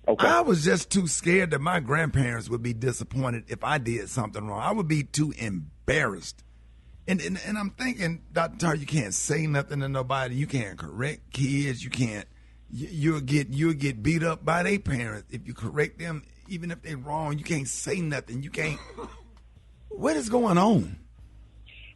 Okay. I was just too scared that my grandparents would be disappointed if I did something wrong. I would be too embarrassed. And I'm thinking, Dr. Tart, you can't say nothing to nobody. You can't correct kids. You can't. You'll get beat up by their parents if you correct them, even if they're wrong. You can't say nothing. You can't. What is going on?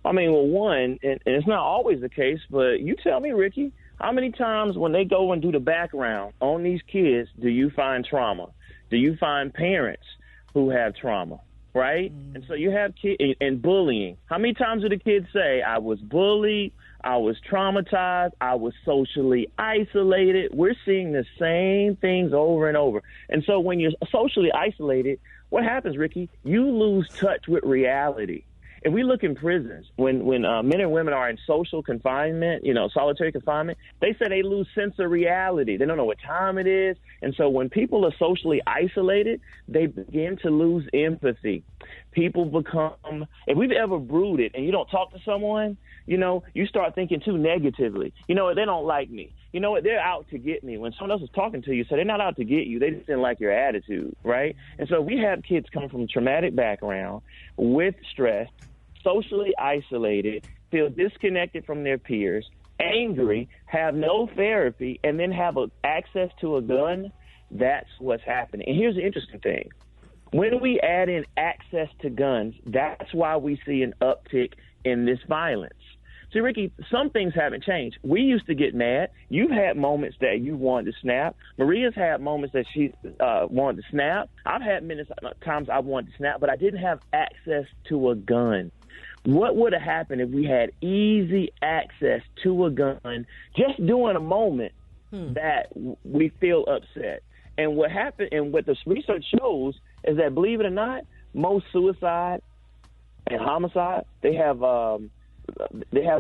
I mean, well, one, and it's not always the case, but you tell me, Ricky, how many times when they go and do the background on these kids do you find trauma? Do you find parents who have trauma, right? And so you have kids and bullying. How many times do the kids say, I was bullied, I was traumatized, I was socially isolated? We're seeing the same things over and over. And so when you're socially isolated, what happens, Ricky? You lose touch with reality. If we look in prisons, when men and women are in social confinement, solitary confinement, they say they lose sense of reality. They don't know what time it is. And so when people are socially isolated, they begin to lose empathy. People become, if we've ever brooded and you don't talk to someone, you start thinking too negatively. You know what? They don't like me. You know what? They're out to get me. When someone else is talking to you, so they're not out to get you. They just didn't like your attitude, right? And so we have kids come from a traumatic background with stress, socially isolated, feel disconnected from their peers, angry, have no therapy, and then have access to a gun, that's what's happening. And here's the interesting thing. When we add in access to guns, that's why we see an uptick in this violence. See, Ricky, some things haven't changed. We used to get mad. You've had moments that you wanted to snap. Maria's had moments that she wanted to snap. I've had times I wanted to snap, but I didn't have access to a gun. What would have happened if we had easy access to a gun just during a moment that we feel upset? And what happened, and what this research shows, is that, believe it or not, most suicide and homicide, they have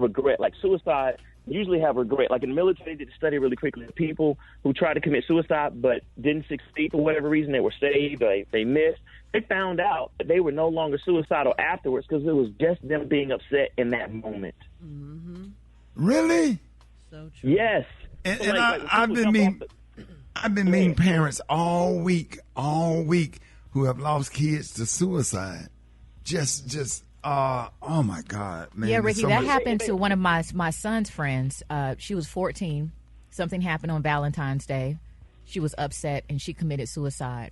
regret. Like suicide usually have regret. Like in the military, they did a study really quickly. People who tried to commit suicide but didn't succeed for whatever reason, they were saved, they missed. They found out that they were no longer suicidal afterwards because it was just them being upset in that moment. Mm-hmm. Really? So true. Yes. And I've been meeting parents all week who have lost kids to suicide. Oh my God, man. Yeah, Ricky, that happened to one of my son's friends. She was 14. Something happened on Valentine's Day. She was upset and she committed suicide.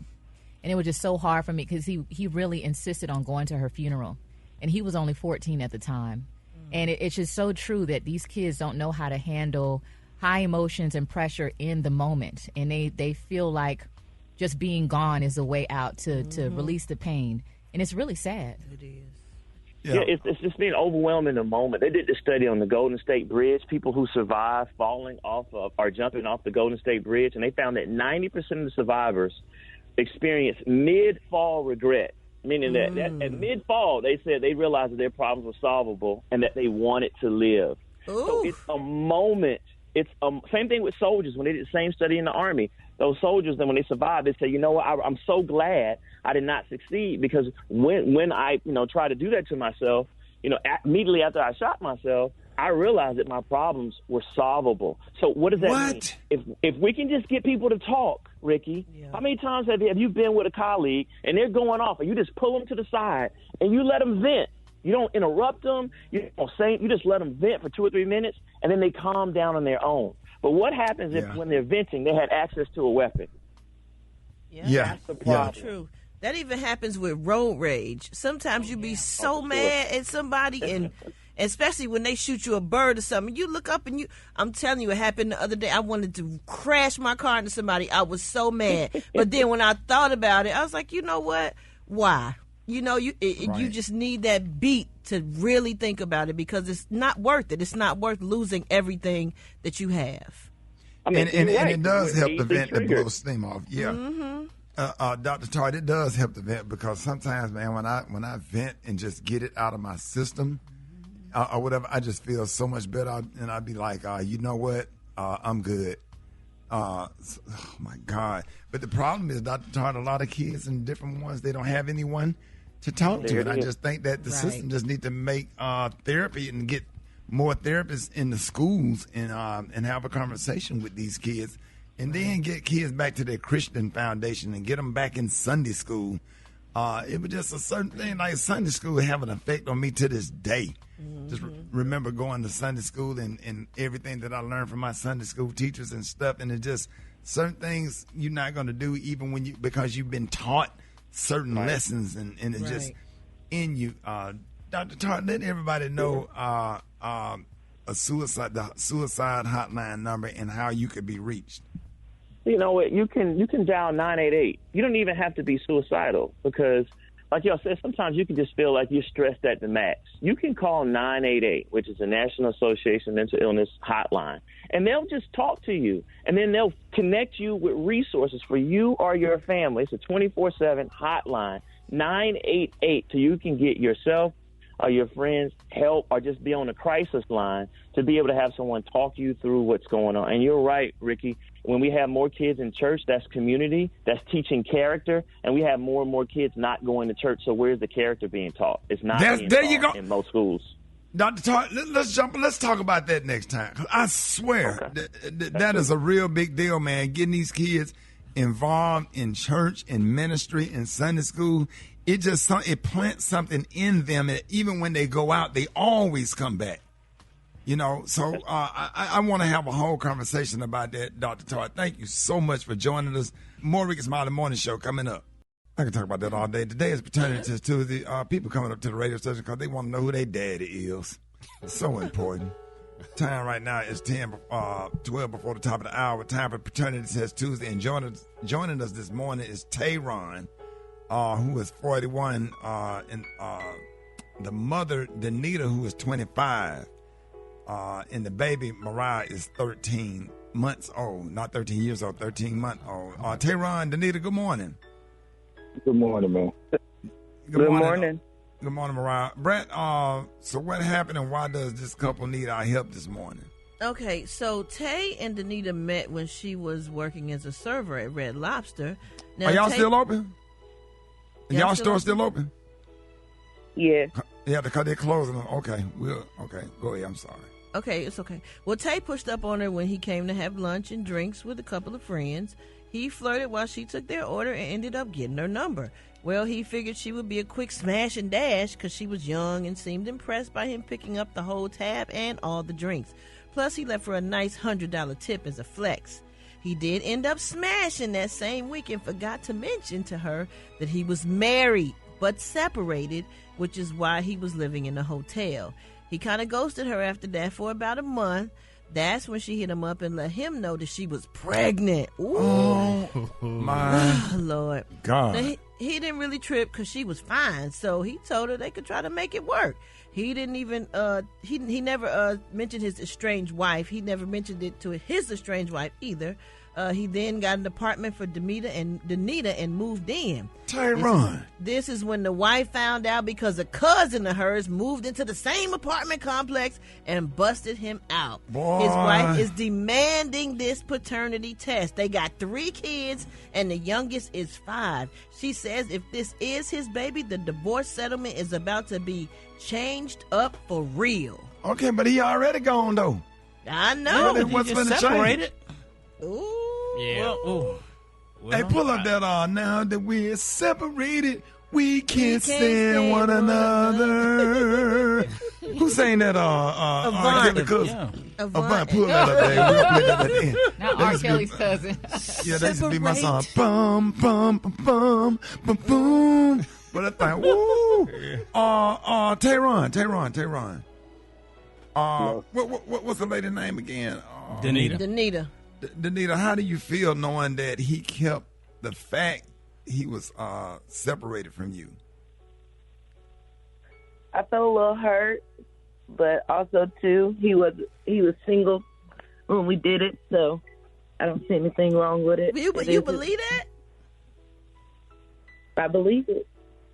And it was just so hard for me because he really insisted on going to her funeral. And he was only 14 at the time. And it's just so true that these kids don't know how to handle high emotions and pressure in the moment. And they feel like just being gone is a way out to release the pain. And it's really sad. It is. Yeah, it's just being overwhelmed in the moment. They did this study on the Golden State Bridge, people who survive falling off of or jumping off the Golden State Bridge, and they found that 90% of the survivors experience mid-fall regret, meaning that at mid-fall, they said they realized that their problems were solvable and that they wanted to live. Ooh. So it's a moment. It's same thing with soldiers. When they did the same study in the Army, those soldiers, then when they survived, they say, you know what, I'm so glad I did not succeed, because when I tried to do that to myself, immediately after I shot myself, I realized that my problems were solvable. So what does that mean? If we can just get people to talk, Ricky, how many times have you been with a colleague and they're going off and you just pull them to the side and you let them vent? You don't interrupt them. You don't say. You just let them vent for 2 or 3 minutes, and then they calm down on their own. But what happens if, when they're venting, they had access to a weapon? Yeah. That's the problem. True. That even happens with road rage. Sometimes you be so mad at somebody, and especially when they shoot you a bird or something, you look up and I'm telling you, it happened the other day. I wanted to crash my car into somebody. I was so mad. But then when I thought about it, I was like, you know what? Why? You just need that beat to really think about it, because it's not worth it. It's not worth losing everything that you have. I mean, and it does help the vent to blow steam off. Yeah. Mm-hmm. Dr. Tart, it does help the vent, because sometimes, man, when I vent and just get it out of my system or whatever, I just feel so much better, and I'd be like, you know what? I'm good. Oh my God. But the problem is, Dr. Tart, a lot of kids and different ones, they don't have anyone to talk to. And I just think that the system just need to make therapy and get more therapists in the schools and have a conversation with these kids, and then get kids back to their Christian foundation and get them back in Sunday school. It was just a certain thing, like Sunday school have an effect on me to this day. Mm-hmm. Just remember going to Sunday school and everything that I learned from my Sunday school teachers and stuff, and it just certain things you're not going to do even because you've been taught certain lessons, and it's just in you. Dr. Tart, let everybody know the suicide hotline number and how you could be reached. You know what? You can dial 988. You don't even have to be suicidal, because, like y'all said, sometimes you can just feel like you're stressed at the max. You can call 988, which is the National Association of Mental Illness hotline, and they'll just talk to you, and then they'll connect you with resources for you or your family. It's a 24/7 hotline, 988, so you can get yourself or your friends help, or just be on a crisis line to be able to have someone talk you through what's going on. And you're right, Ricky. When we have more kids in church, that's community, that's teaching character, and we have more and more kids not going to church. So where's the character being taught? It's not being taught in most schools. Dr. Tart, let's talk about that next time. 'Cause I swear that is a real big deal, man. Getting these kids involved in church and ministry and Sunday school, it plants something in them, and even when they go out, they always come back. You know, so I want to have a whole conversation about that, Dr. Todd. Thank you so much for joining us. More Rickey Smiley Morning Show coming up. I can talk about that all day. Today is Paternity Test Tuesday. People coming up to the radio station because they want to know who their daddy is. It's so important. Time right now is 12 before the top of the hour. Time for Paternity Test Tuesday. And joining us this morning is Tayron, who is 41, and the mother, Danita, who is 25, and the baby, Mariah, is 13 months old. Not 13 years old, 13 months old. Tayron, Danita, good morning. Good morning, man. Good morning. Good morning, Mariah. Brett, so what happened and why does this couple need our help this morning? Okay, so Tay and Danita met when she was working as a server at Red Lobster. Now, Are y'all still open? Y'all store still open? Yeah. Yeah, because they're closing. Okay, go ahead. I'm sorry. Okay, it's okay. Well, Tay pushed up on her when he came to have lunch and drinks with a couple of friends. He flirted while she took their order and ended up getting her number. Well, he figured she would be a quick smash and dash because she was young and seemed impressed by him picking up the whole tab and all the drinks. Plus, he left her a nice $100 tip as a flex. He did end up smashing that same week and forgot to mention to her that he was married but separated, which is why he was living in a hotel. He kind of ghosted her after that for about a month. That's when she hit him up and let him know that she was pregnant. Ooh. Oh, my Lord. God. Now, he didn't really trip because she was fine, so he told her they could try to make it work. He didn't even, he never mentioned his estranged wife. He never mentioned it to his estranged wife either. He then got an apartment for Danita and moved in. Tayron. This is when the wife found out because a cousin of hers moved into the same apartment complex and busted him out. Boy. His wife is demanding this paternity test. They got 3 kids and the youngest is 5. She says if this is his baby, the divorce settlement is about to be changed up for real. Okay, but he already gone though. I know. Well, what's just gonna separated. Ooh. Yeah. Well, hey, pull up that now that we're separated, we can't stand one another. Who sang that? Avant. Avant. Pull that up there. We'll play that at the end. Not R. Kelly's cousin. Yeah, that used to be my song. Bum, bum, bum, bum, bum, boom. But I thought, woo. Tayron. What's the lady's name again? Danita. Danita, how do you feel knowing that he kept the fact he was separated from you? I felt a little hurt, but also too he was single when we did it, so I don't see anything wrong with it. You believe that? I believe it.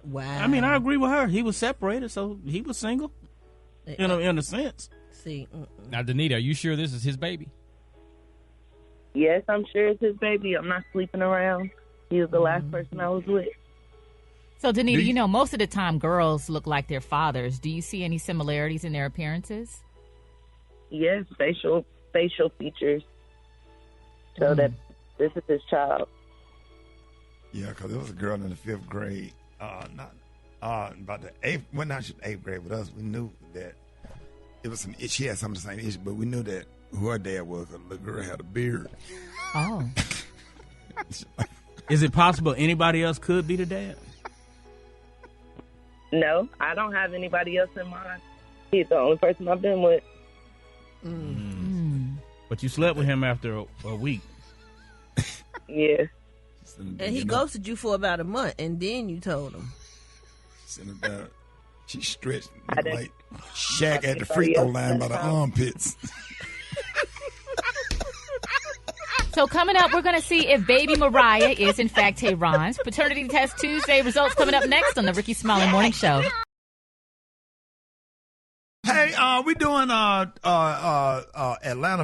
Wow. I mean, I agree with her. He was separated, so he was single. In a sense. See. Now, Danita, are you sure this is his baby? Yes, I'm sure it's his baby. I'm not sleeping around. He was the last person I was with. So, Danita, most of the time girls look like their fathers. Do you see any similarities in their appearances? Yes, facial features show that this is his child. Yeah, because there was a girl in the 5th grade, about the 8th, well, not 8th grade with us. We knew that it was she had some of the same issue, but we knew that who her dad was. The girl had a beard. Oh. Is it possible anybody else could be the dad? No, I don't have anybody else in mind. He's the only person I've been with. But you slept with him after a week. Yeah. And he ghosted you for about a month, and then you told him. She stretched like Shaq at the free throw line by the armpits. So coming up, we're going to see if baby Mariah is in fact Tayron's. Paternity Test Tuesday results coming up next on the Rickey Smiley Morning Show. Hey, we doing Atlanta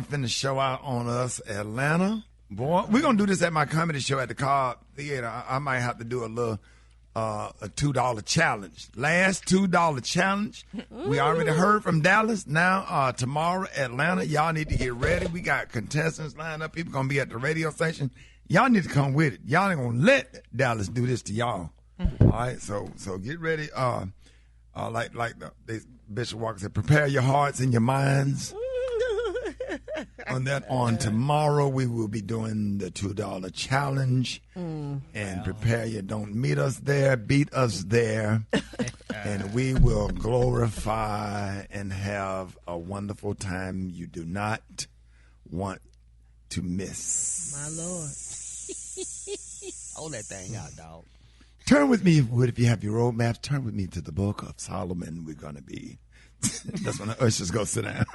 finna show out on us. Atlanta, boy, we're gonna do this at my comedy show at the Cobb Theater. I might have to do a little a $2 challenge. Last $2 challenge. We already heard from Dallas. Now tomorrow, Atlanta. Y'all need to get ready. We got contestants lined up. People gonna be at the radio station. Y'all need to come with it. Y'all ain't gonna let Dallas do this to y'all. All right, so get ready. like Bishop Walker said, prepare your hearts and your minds. On tomorrow, we will be doing the $2 challenge. And prepare you. Don't meet us there, beat us there. And we will glorify and have a wonderful time you do not want to miss. My Lord. Hold that thing out, dog. Turn with me, if you have your road maps, turn with me to the book of Solomon. We're going to be. That's when the ushers go sit down.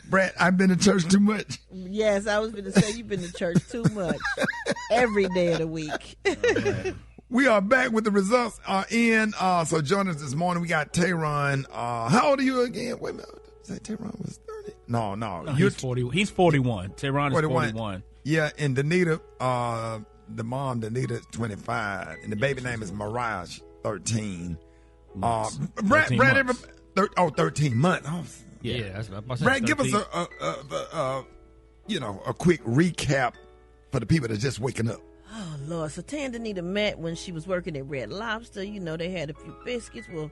Brett, I've been to church too much. Yes, I was going to say you've been to church too much. Every day of the week. We are back with the results in. So join us this morning. We got Tehran. How old are you again? Wait a minute. Say Tehran was 30? No. He's 40. He's 41. Tehran is 41. Yeah, and Danita, the mom, Danita, is 25. And the baby name is Mariah, 13. Brett, 13 months. Oh, yeah, that's what I said. Brett, give us a quick recap for the people that's just waking up. Oh, Lord. So Danita met when she was working at Red Lobster. They had a few biscuits. Well,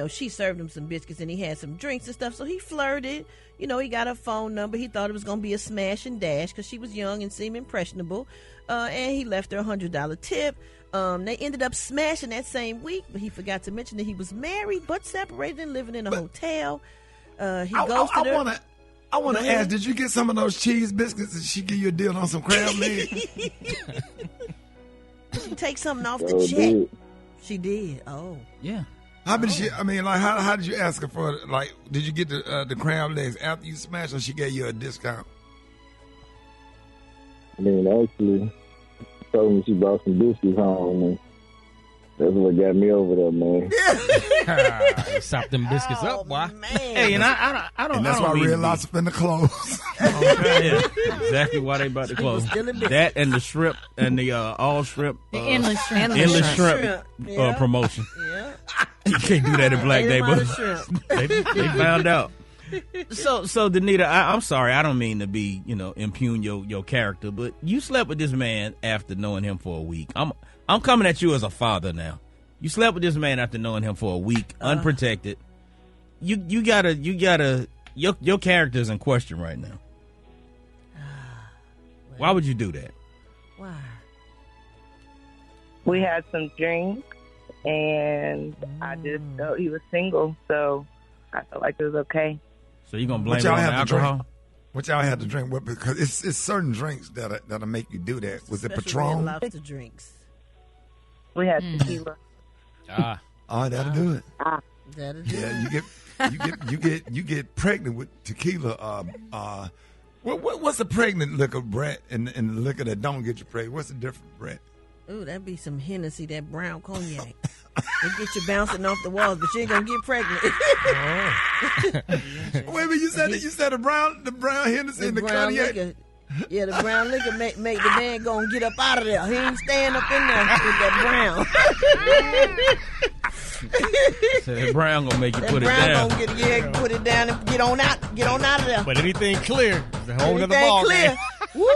she served him some biscuits and he had some drinks and stuff. So he flirted. He got her phone number. He thought it was going to be a smash and dash because she was young and seemed impressionable. And he left her a $100 tip. They ended up smashing that same week, but he forgot to mention that he was married but separated and living in a hotel. He ghosted her. I want to ask, did you get some of those cheese biscuits? Did she give you a deal on some crab legs? She take something off the check. She did. Oh. Yeah. How did she? I mean, how did you ask her for? Did you get the crab legs after you smashed, or she gave you a discount? I mean, actually, she told me she brought some biscuits home, and that's what got me over there, man. Sop them biscuits up, boy. Man. Hey, and I don't. And that's why Red Lobster finna close. Yeah, exactly why they about to close. That and the shrimp and the all shrimp. The endless shrimp. Endless shrimp promotion. Yeah. You can't do that in Black Day, but they found out. So Danita, I'm sorry, I don't mean to be, impugn your character, but you slept with this man after knowing him for a week. I'm coming at you as a father now. You slept with this man after knowing him for a week, unprotected. You gotta your character's in question right now. Why would you do that? Why? We had some drinks, and I just felt he was single, so I felt like it was okay. So you gonna blame it on the alcohol? What y'all had to drink with? Because it's certain drinks that'll make you do that. Was it Patron? Red Lobster drinks. We had tequila. That'll do it. That'll do it. You get pregnant with tequila. What's the pregnant liquor, Brett, and the liquor that don't get you pregnant? What's the difference, Brett? Ooh, that'd be some Hennessy, that brown cognac. It get you bouncing off the walls, but you ain't gonna get pregnant. Wait a minute, you said the brown Hennessy and the cognac. Liquor. Yeah, the brown liquor make the man go and get up out of there. He ain't staying up in there with that brown. So that brown gonna make you put it down. down. Gonna put it down and get on out of there. But anything clear, it's a whole other ball game. Woo!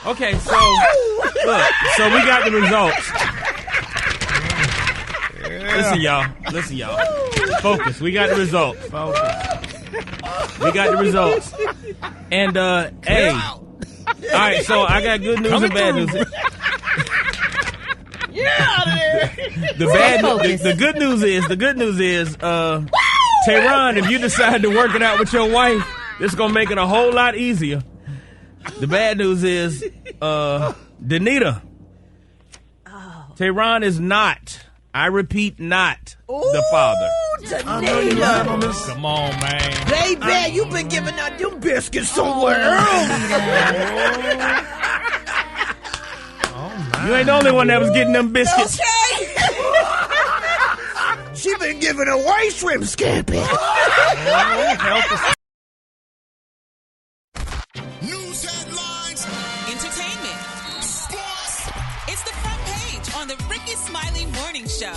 Okay, so look, so we got the results. Yeah. Listen, y'all. Focus. We got the results. We got the results. And hey, all right. So I got good news and bad news. The good news is, Tehran, if you decide to work it out with your wife, it's gonna make it a whole lot easier. The bad news is, Danita, Tehran is not. I repeat, not the father. Come on, man. Baby, you been giving out them biscuits somewhere else. You ain't the only one that was getting them biscuits. Okay. She been giving away shrimp scampi. News headlines, entertainment, sports. It's the front page on the Rickey Smiley Morning Show.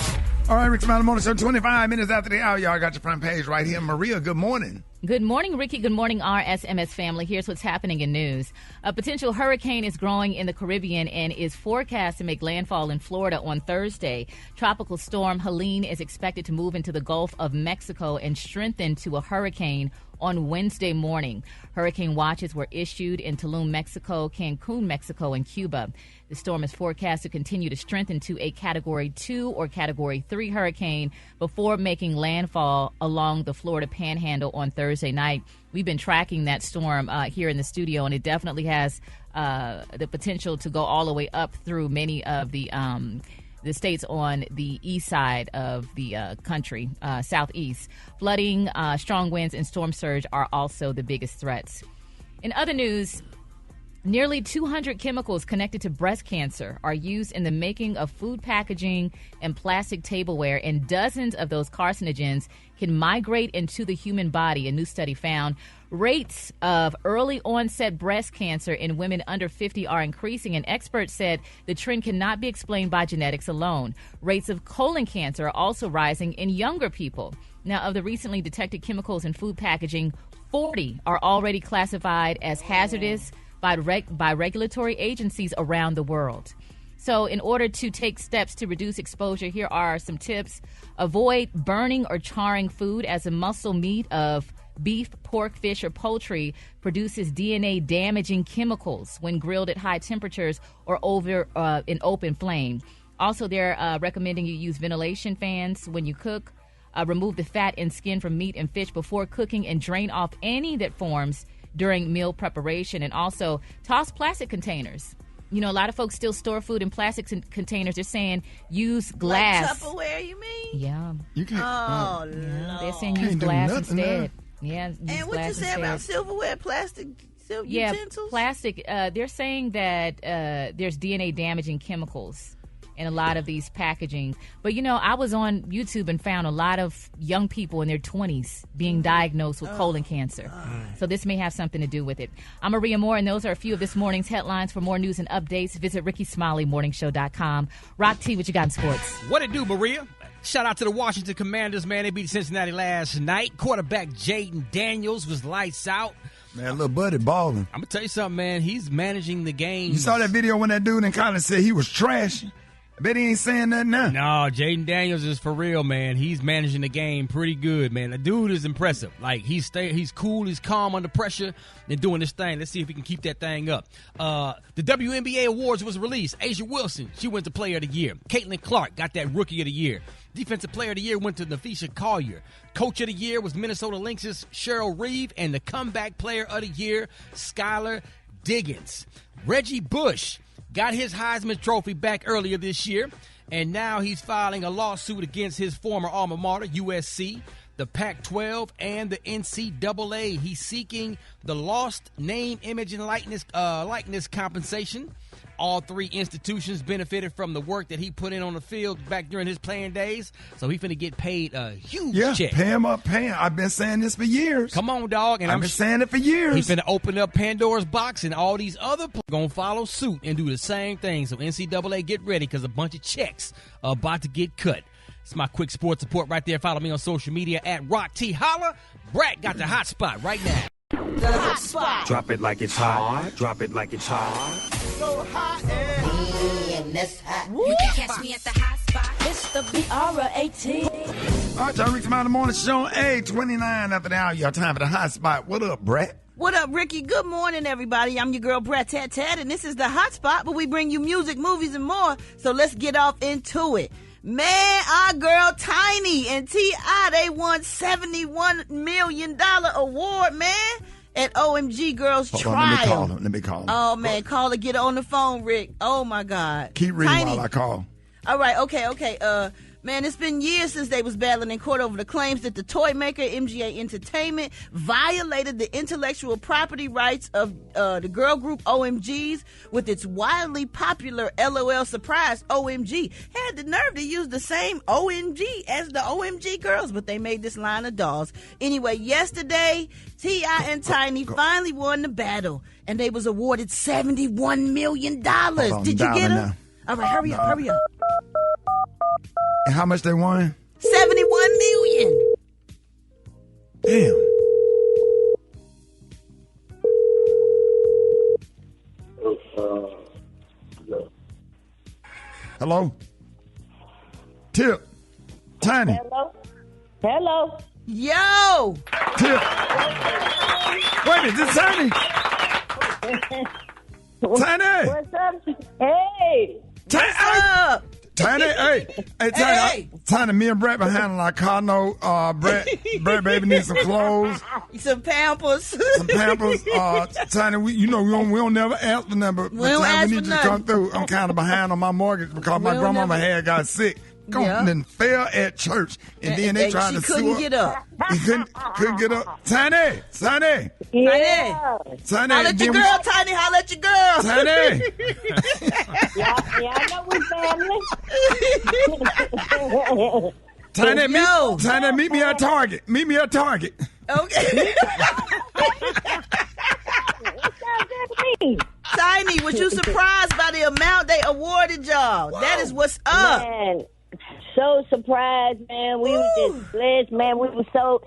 All right, Rickey Smiley Morning Show, 25 minutes after the hour. Y'all got your front page right here. Maria, good morning. Good morning, Ricky. Good morning, RSMS family. Here's what's happening in news. A potential hurricane is growing in the Caribbean and is forecast to make landfall in Florida on Thursday. Tropical storm Helene is expected to move into the Gulf of Mexico and strengthen to a hurricane on Wednesday morning. Hurricane watches were issued in Tulum, Mexico, Cancun, Mexico, and Cuba. The storm is forecast to continue to strengthen to a Category 2 or Category 3 hurricane before making landfall along the Florida Panhandle on Thursday night. We've been tracking that storm here in the studio, and it definitely has the potential to go all the way up through many of the states on the east side of the country, southeast. Flooding, strong winds, and storm surge are also the biggest threats. In other news, nearly 200 chemicals connected to breast cancer are used in the making of food packaging and plastic tableware, and dozens of those carcinogens can migrate into the human body, a new study found. Rates of early onset breast cancer in women under 50 are increasing, and experts said the trend cannot be explained by genetics alone. Rates of colon cancer are also rising in younger people. Now, of the recently detected chemicals in food packaging, 40 are already classified as hazardous by regulatory agencies around the world. So in order to take steps to reduce exposure, here are some tips. Avoid burning or charring food, as the muscle meat of beef, pork, fish, or poultry produces DNA-damaging chemicals when grilled at high temperatures or over an open flame. Also, they're recommending you use ventilation fans when you cook. Remove the fat and skin from meat and fish before cooking, and drain off any that forms during meal preparation. And also, toss plastic containers. You know, a lot of folks still store food in plastic containers. They're saying use glass. Like Tupperware, you mean? Yeah. You can't. Oh, yeah, they're saying use glass instead. Yeah. And what you say about silverware, plastic utensils? Plastic. They're saying that there's DNA damaging chemicals in a lot of these packaging. But, you know, I was on YouTube and found a lot of young people in their 20s being diagnosed with colon cancer. So this may have something to do with it. I'm Maria Moore, and those are a few of this morning's headlines. For more news and updates, visit RickySmileyMorningShow.com. Rock T, what you got in sports? What it do, Maria? Shout out to the Washington Commanders, man. They beat Cincinnati last night. Quarterback Jaden Daniels was lights out. Man, little buddy balling. I'm going to tell you something, man. He's managing the game. You saw that video when that dude in college said he was trash? I bet he ain't saying nothing now. No, Jaden Daniels is for real, man. He's managing the game pretty good, man. The dude is impressive. Like, he's cool, he's calm under pressure, and doing this thing. Let's see if he can keep that thing up. The WNBA Awards was released. Asia Wilson, she went to Player of the Year. Caitlin Clark got that Rookie of the Year. Defensive Player of the Year went to Nafisha Collier. Coach of the Year was Minnesota Lynx's Cheryl Reeve, and the Comeback Player of the Year, Skylar Diggins. Reggie Bush got his Heisman Trophy back earlier this year, and now he's filing a lawsuit against his former alma mater, USC, the Pac-12, and the NCAA. He's seeking the lost name, image, and likeness compensation. All three institutions benefited from the work that he put in on the field back during his playing days, so he's finna get paid a huge check. Pay him up, pay him. I've been saying this for years. Come on, dog. And I've been saying it for years. He's finna open up Pandora's box, and all these other players gonna follow suit and do the same thing. So NCAA, get ready, because a bunch of checks are about to get cut. It's my quick sports report right there. Follow me on social media at Rock T. Holla. Brad got the hot spot right now. The hot spot. Drop it like it's hot. Drop it like it's hot. So hot and that's hot. You can catch me at the hot spot. It's the BR18. All right, y'all, Rickey Smiley Morning Show, 8:29 after the hour. Y'all time for the hot spot. What up, Brett? What up, Ricky? Good morning, everybody. I'm your girl, Brat Tat Tat, and this is the hot spot, where we bring you music, movies, and more. So let's get off into it. Man, our girl Tiny and T.I., they won $71 million award, man, at OMG Girls Trial. Let me call him. Oh, man, call her. Get her on the phone, Rick. Oh, my God. Keep reading Tiny. while I call. All right, okay. Man, it's been years since they was battling in court over the claims that the toy maker, MGA Entertainment, violated the intellectual property rights of the girl group OMG's with its wildly popular LOL Surprise OMG. Had the nerve to use the same OMG as the OMG girls, but they made this line of dolls. Anyway, yesterday, T.I. and Tiny finally won the battle, and they was awarded $71 million. Did you get them? All right, hurry up. And how much they won? $71 million. Damn. Hello? Tip. Tiny. Hello. Yo. Tip. Wait a minute, this Tiny? Tiny. What's up? Hey. What's up? Tiny, hey, Tiny, Tiny, me and Brett been handling our car note. Brett baby needs some clothes. Some Pampers. Tiny, we don't never ask for nothing, but Tiny, we need you to come through. I'm kind of behind on my mortgage because my grandmama had got sick. And fell at church, and then they tried to sue her. She couldn't get up. He couldn't get up. Tiny. Yeah. Tiny. Holla at your girl, Tiny. Holla at your girl. Tiny. Y'all know we family. Tiny, meet me at Target. Okay. Tiny, was you surprised by the amount they awarded y'all? Whoa. That is what's up. Man, so surprised, man. We were just blessed, man. We were so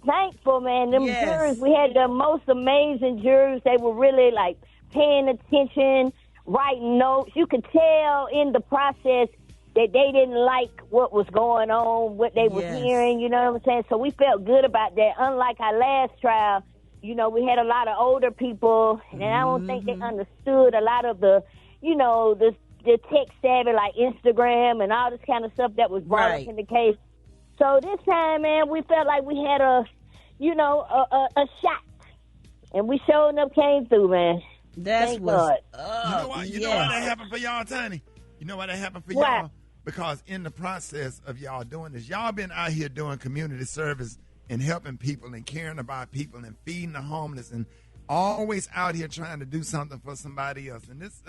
thankful, man. Them jurors, we had the most amazing jurors. They were really, like, paying attention, writing notes. You could tell in the process that they didn't like what was going on, what they were hearing, you know what I'm saying? So we felt good about that. Unlike our last trial, you know, we had a lot of older people, and I don't think they understood a lot of the, you know, the tech savvy, like Instagram and all this kind of stuff that was brought up in the case. So this time, man, we felt like we had a shot, and we sure enough came through, man. That's what. You know why that happened for y'all, Tiny? You know why that happened for y'all? Because in the process of y'all doing this, y'all been out here doing community service and helping people and caring about people and feeding the homeless and always out here trying to do something for somebody else. And this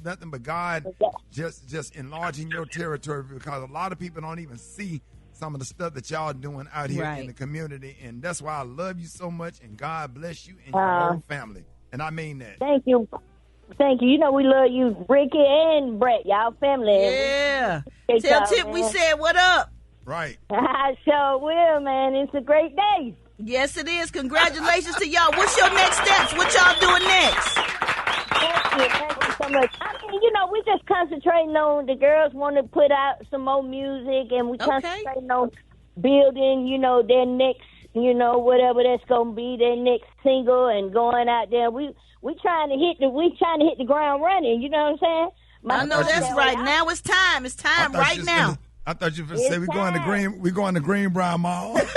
nothing but God just enlarging your territory, because a lot of people don't even see some of the stuff that y'all doing out here in the community. And that's why I love you so much, and God bless you and your whole family. And I mean that. Thank you. You know we love you, Ricky and Brett. Y'all family. Yeah. Tell Tip we said what up. Right. I sure will, man. It's a great day. Yes, it is. Congratulations to y'all. What's your next steps? What y'all doing next? Thank you so much. I mean, you know, we just concentrating on, the girls want to put out some more music, and we concentrating on building, you know, their next, you know, whatever that's gonna be, their next single, and going out there. We trying to hit the ground running. You know what I'm saying? I know that's right. Now it's time. It's time right now. I thought you were going to say we're going to Greenbrier Mall. Take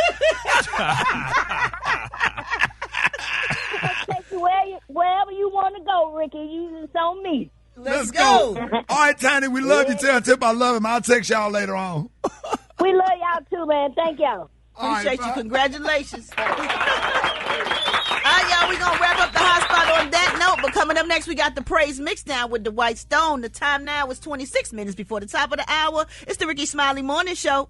you wherever you want to go, Ricky. You just on me. Let's go. All right, Tiny, we love you. Tell Tip I love him. I'll text y'all later on. We love y'all too, man. Thank y'all. Appreciate you. Congratulations. All right, y'all, we're going to wrap up the hot spot on that note. But coming up next, we got the Praise Mixdown with the White Stone. The time now is 26 minutes before the top of the hour. It's the Rickey Smiley Morning Show.